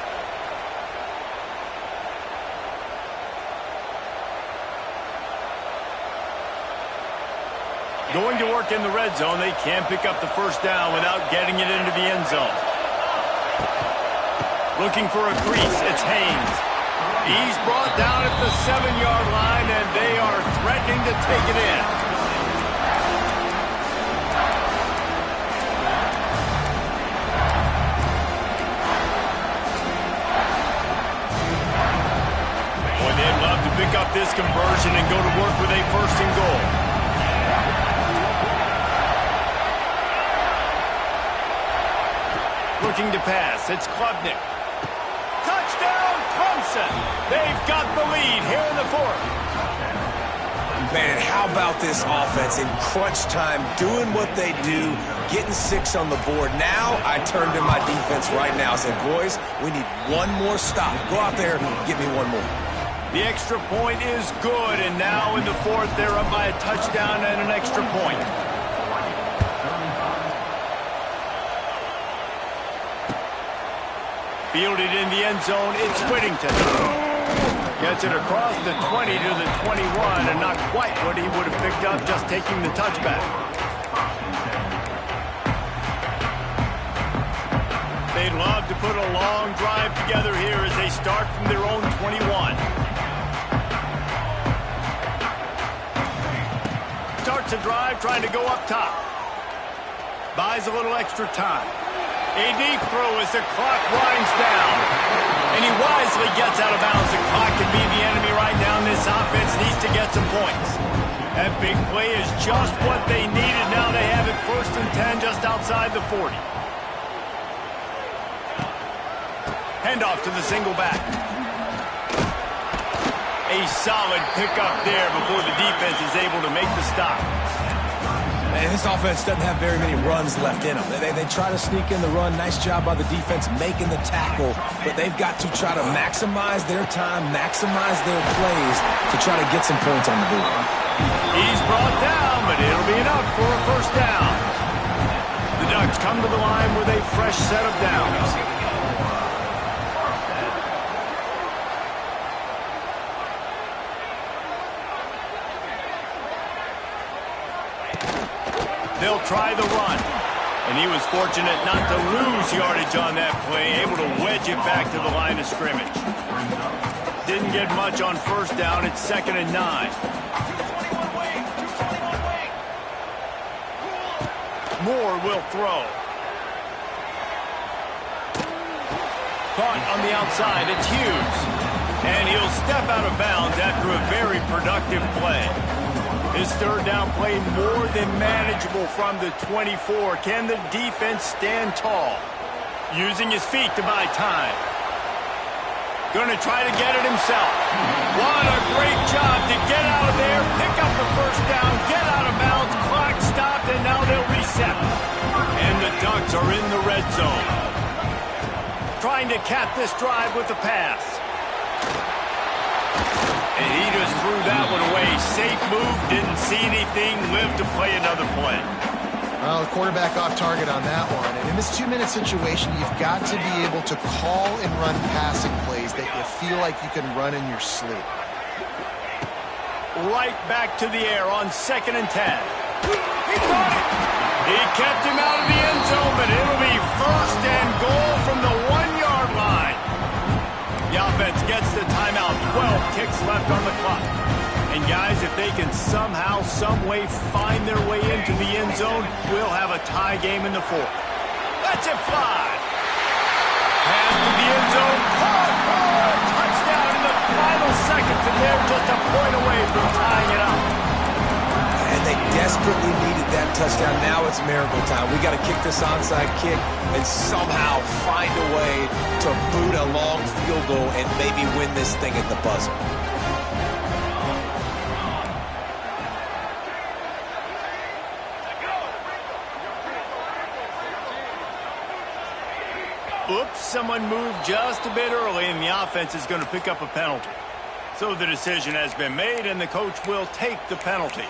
Going to work in the red zone. They can't pick up the 1st down without getting it into the end zone. Looking for a crease. It's Haynes. He's brought down at the 7-yard line, and they are threatening to take it in. Boy, they'd love to pick up this conversion and go to work with a 1st and goal. Looking to pass. It's Klubnik. Touchdown, Clemson. They've got the lead here in the 4th. Man, how about this offense in crunch time, doing what they do, getting 6 on the board. Now I turn to my defense right now and say, boys, we need one more stop. Go out there and give me one more. The extra point is good, and now in the 4th, they're up by a touchdown and an extra point. Fielded in the end zone, it's Whittington. Gets it across the 20 to the 21, and not quite what he would have picked up just taking the touchback. They'd love to put a long drive together here as they start from their own 21. Starts starts a drive trying to go up top. Buys a little extra time. A deep throw as the clock winds down. And he wisely gets out of bounds. The clock can be the enemy right now, and this offense needs to get some points. That big play is just what they needed. Now they have it 1st and 10 just outside the 40. Handoff to the single back. A solid pickup there before the defense is able to make the stop. And this offense doesn't have very many runs left in them. They try to sneak in the run. Nice job by the defense making the tackle. But they've got to try to maximize their time, maximize their plays to try to get some points on the board. He's brought down, but it'll be enough for a 1st down. The Ducks come to the line with a fresh set of downs. They'll try the run. And he was fortunate not to lose yardage on that play, able to wedge it back to the line of scrimmage. Didn't get much on 1st down. It's 2nd and 9. Moore will throw. Caught on the outside. It's Hughes. And he'll step out of bounds after a very productive play. His 3rd down play more than manageable from the 24. Can the defense stand tall? Using his feet to buy time. Going to try to get it himself. What a great job to get out of there, pick up the 1st down, get out of bounds, clock stopped, and now they'll reset. And the Ducks are in the red zone. Trying to cap this drive with the pass. And he just threw that one away. Safe move, didn't see anything, lived to play another play. Well, the quarterback off target on that one. And in this 2-minute situation, you've got to be able to call and run passing plays that you feel like you can run in your sleep. Right back to the air on 2nd and 10. He caught it. He kept him out of the end zone, but it'll be 1st and goal from the 1-yard line. The offense gets the timeout. 12 kicks left on the clock. And guys, if they can somehow, some way find their way into the end zone, we'll have a tie game in the 4th. Let's it fly. Pass to the end zone. Caught. Touchdown in the final seconds, and they're just a point away from tying it up. And they desperately needed that touchdown. Now it's miracle time. We got to kick this onside kick and somehow find a way to boot a long field goal and maybe win this thing at the buzzer. Oops, someone moved just a bit early, and the offense is going to pick up a penalty. So the decision has been made, and the coach will take the penalty.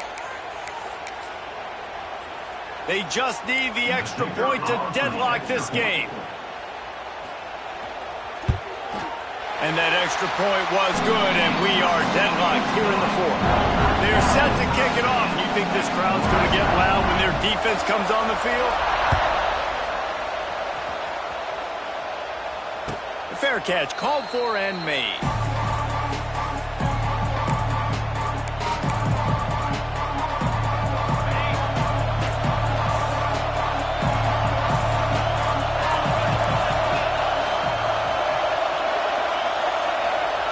They just need the extra point to deadlock this game. And that extra point was good, and we are deadlocked here in the 4th. They're set to kick it off. You think this crowd's going to get loud when their defense comes on the field? A fair catch called for and made.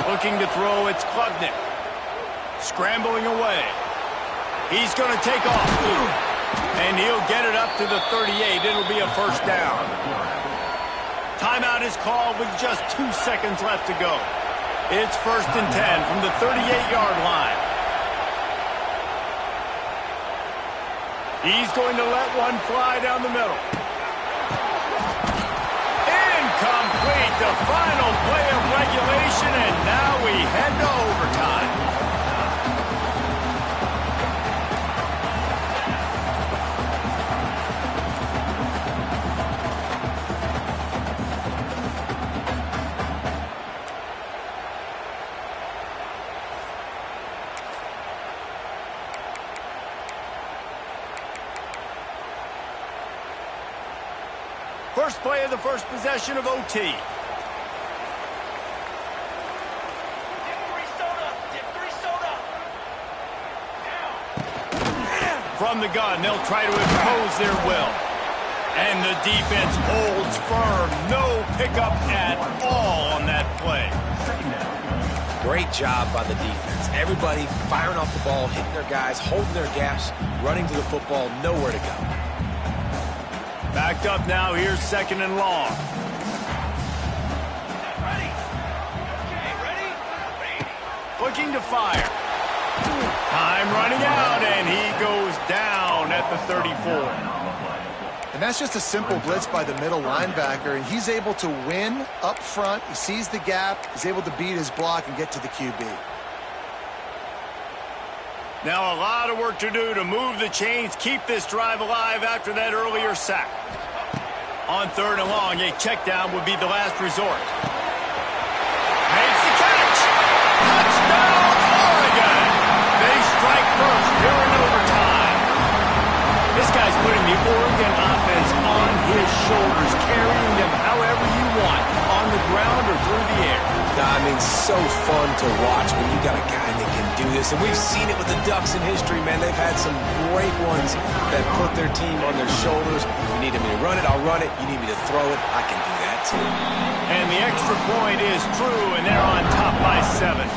Looking to throw, it's Klubnik. Scrambling away. He's going to take off. And he'll get it up to the 38. It'll be a 1st down. Timeout is called with just 2 seconds left to go. It's 1st and 10 from the 38-yard line. He's going to let one fly down the middle. Incomplete, the final play of regulation, and now we head to overtime. First play of the first possession of OT. From from the gun. They'll try to impose their will. And the defense holds firm. No pickup at all on that play. Great job by the defense. Everybody firing off the ball, hitting their guys, holding their gaps, running to the football, nowhere to go. Backed up now. Here's second and long. Looking to fire. Time running out, and he goes down at the 34. And that's just a simple blitz by the middle linebacker, and he's able to win up front. He sees the gap. He's able to beat his block and get to the QB. Now a lot of work to do to move the chains, keep this drive alive after that earlier sack. On third and long, a check down would be the last resort. Makes the catch! Touchdown, Oregon! They strike first here in overtime. This guy's putting the Oregon offense on his shoulders, carrying them however you want, on the ground or through the air. I mean, so fun to watch when you got a guy that can do this. And we've seen it with the Ducks in history, man. They've had some great ones that put their team on their shoulders. You need me to run it, I'll run it. You need me to throw it, I can do that too. And the extra point is true, and they're on top by 7.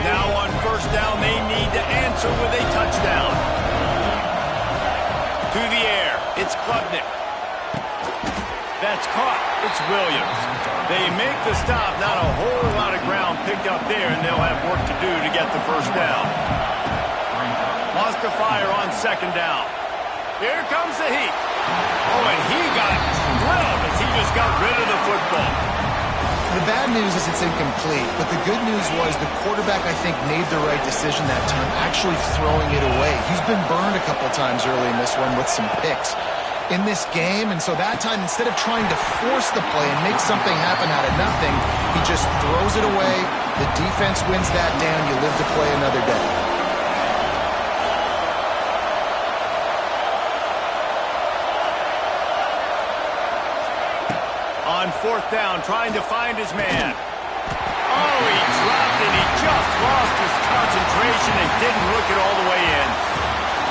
Now on first down, they need to answer with a touchdown. To the air, it's Klubnik. That's caught. It's Williams. They make the stop. Not a whole lot of ground picked up there, and they'll have work to do to get the first down. Wants to fire on second down. Here comes the heat. Oh, and he got drilled as he just got rid of the football. The bad news is it's incomplete, but the good news was the quarterback, I think, made the right decision that time, actually throwing it away. He's been burned a couple times early in this one with some picks in this game, and so that time, instead of trying to force the play and make something happen out of nothing, he just throws it away. The defense wins that down. You live to play another day. On fourth down, trying to find his man. Oh, he dropped it. He just lost his concentration and didn't look it all the way in.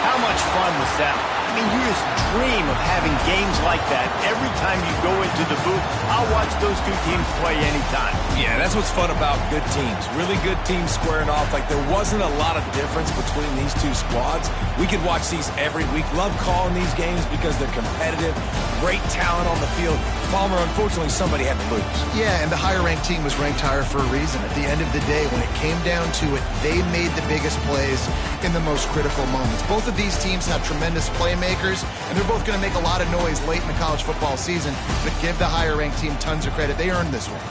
How much fun was that? I mean, you just dream of having games like that every time you go into the booth. I'll watch those two teams play anytime. Yeah, that's what's fun about good teams. Really good teams squaring off. Like, there wasn't a lot of difference between these two squads. We could watch these every week. Love calling these games because they're competitive. Great talent on the field. Palmer, unfortunately, somebody had to lose. Yeah, and the higher-ranked team was ranked higher for a reason. At the end of the day, when it came down to it, they made the biggest plays in the most critical moments. Both of these teams have tremendous playmakers, and they're both going to make a lot of noise late in the college football season, but give the higher-ranked team tons of credit. They earned this one.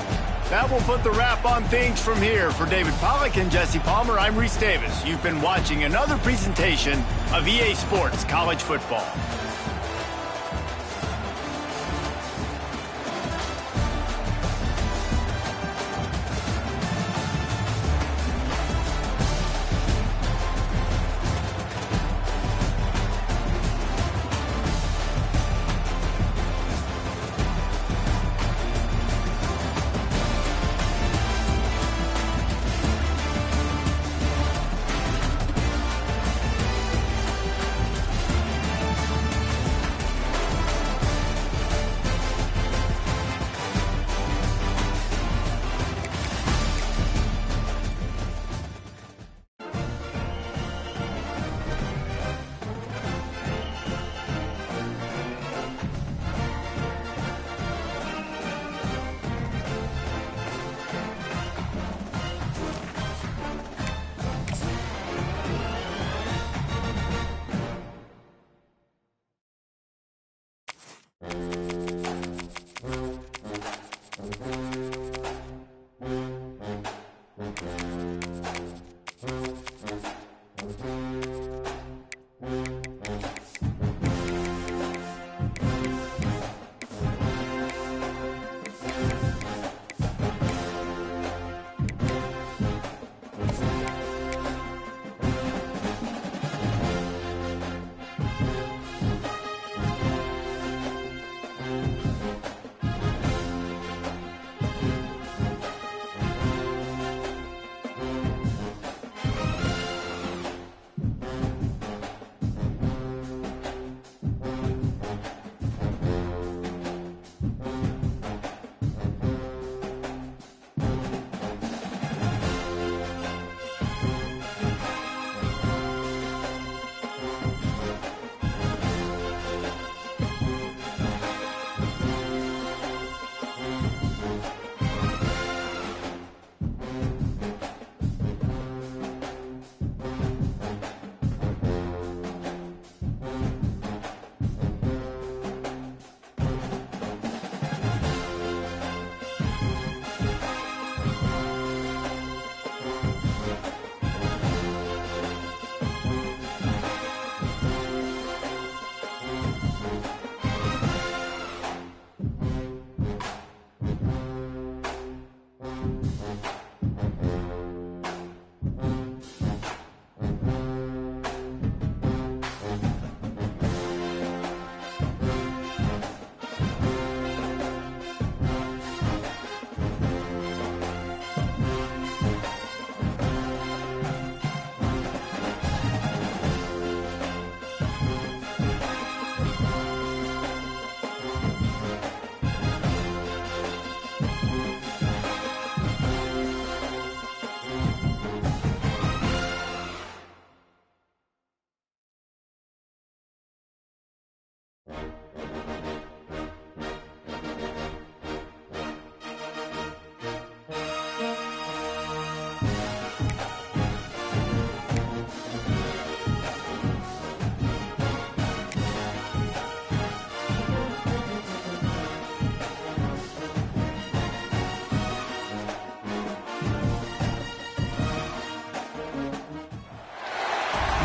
That will put the wrap on things from here. For David Pollack and Jesse Palmer, I'm Reese Davis. You've been watching another presentation of EA Sports College Football.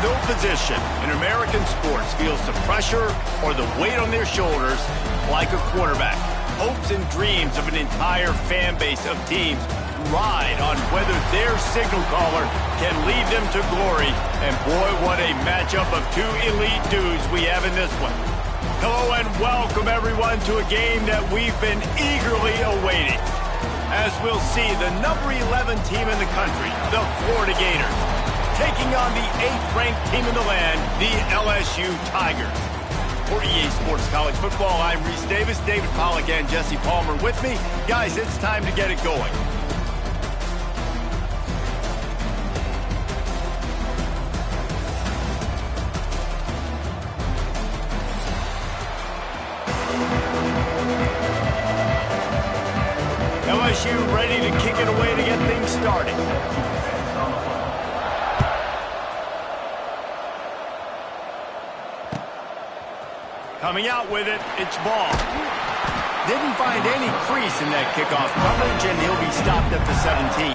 No position in American sports feels the pressure or the weight on their shoulders like a quarterback. Hopes and dreams of an entire fan base of teams ride on whether their signal caller can lead them to glory. And boy, what a matchup of two elite dudes we have in this one. Hello and welcome everyone to a game that we've been eagerly awaiting. As we'll see, the number 11 team in the country, the Florida Gators, taking on the 8th-ranked team in the land, the LSU Tigers. For EA Sports College Football, I'm Reese Davis, David Pollack, and Jesse Palmer with me. Guys, it's time to get it going. LSU ready to kick it away to get things started. Coming out with it, it's ball. Didn't find any crease in that kickoff coverage, and he'll be stopped at the 17.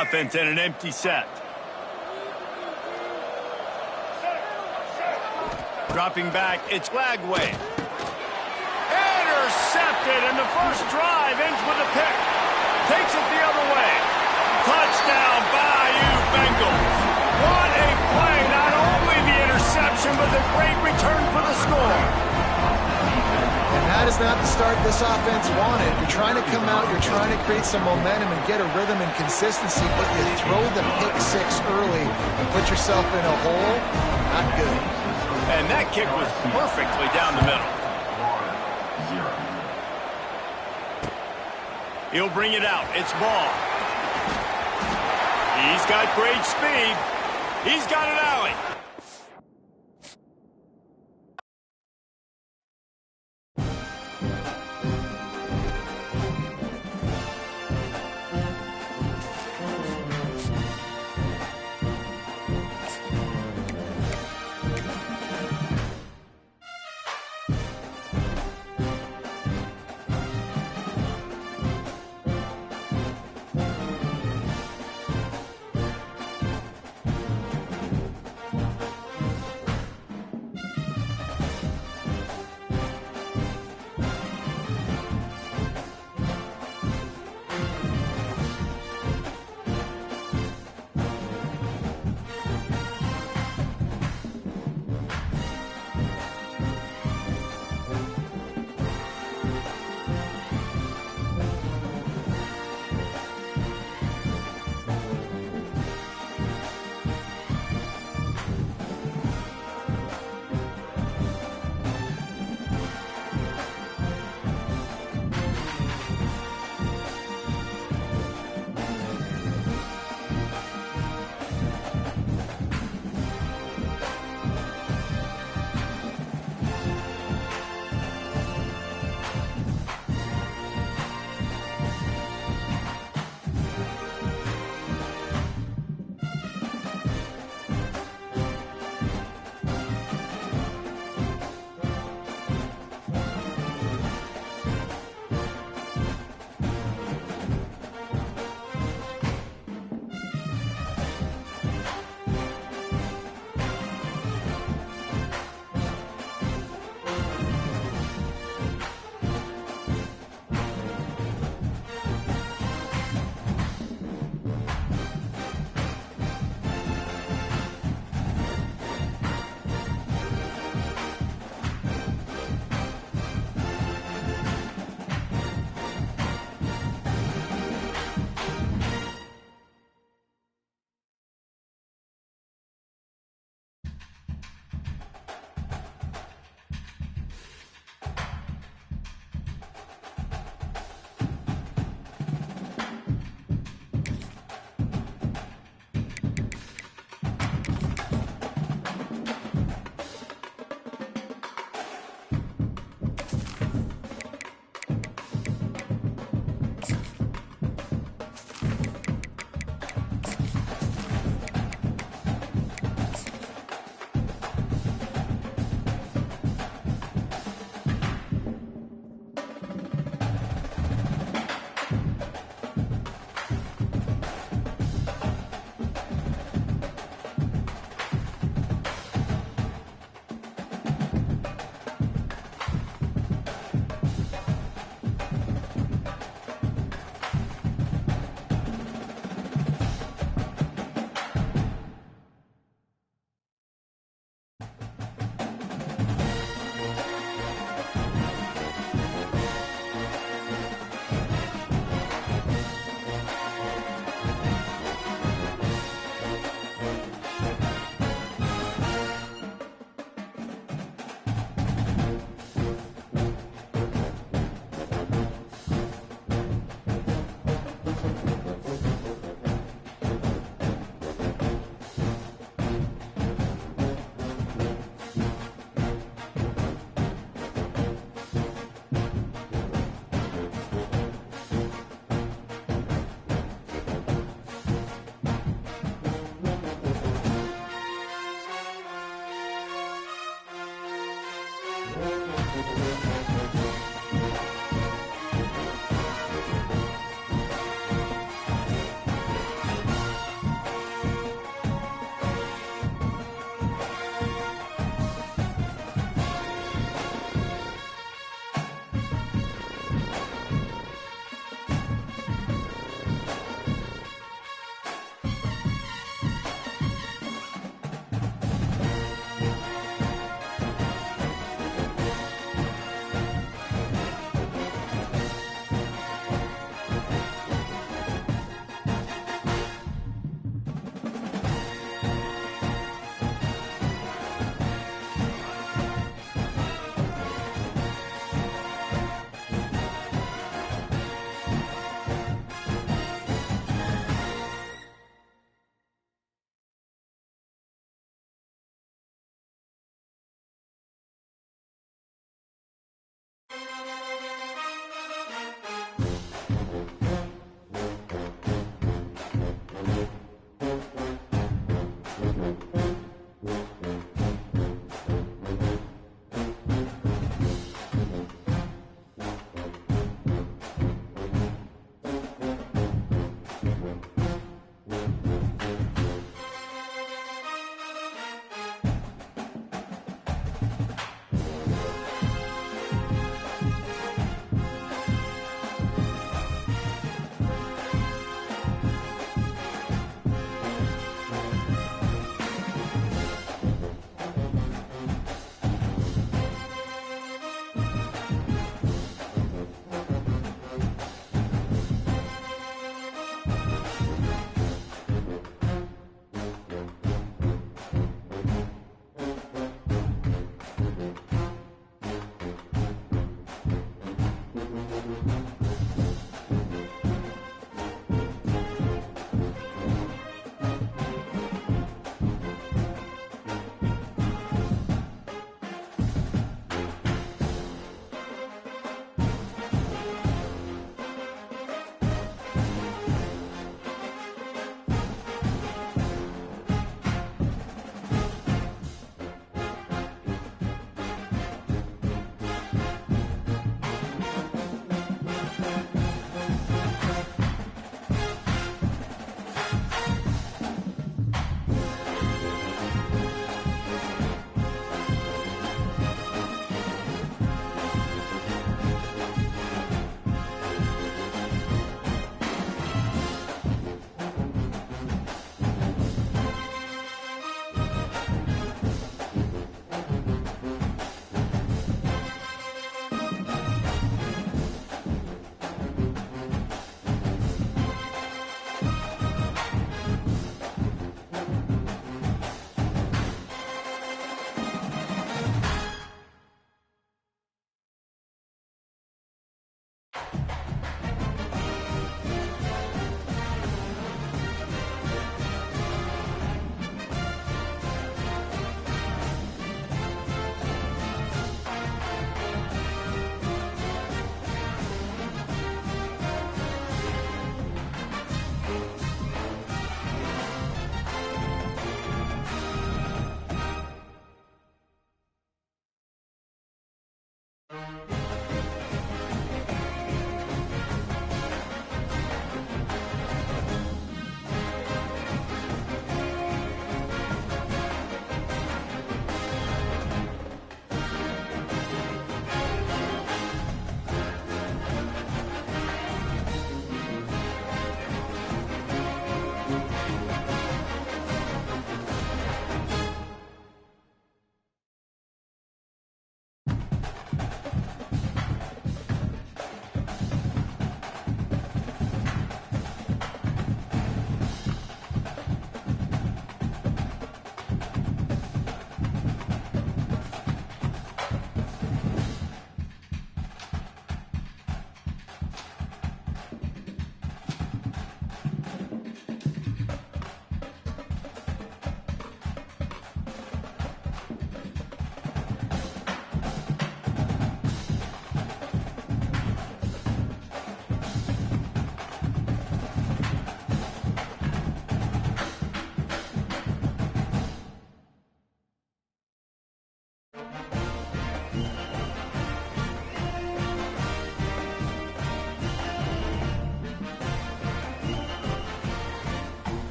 Offense and an empty set. Dropping back, it's Lagway. Intercepted, and the first drive ends with a pick. Takes it the other way. Touchdown, Bayou Bengals. What a play. Not only the interception, but the great return for the score. And that is not the start this offense wanted. You're trying to come out, you're trying to create some momentum and get a rhythm and consistency, but you throw the pick six early and put yourself in a hole. Not good. And that kick was perfectly down the middle. He'll bring it out. It's ball. He's got great speed. He's got an alley.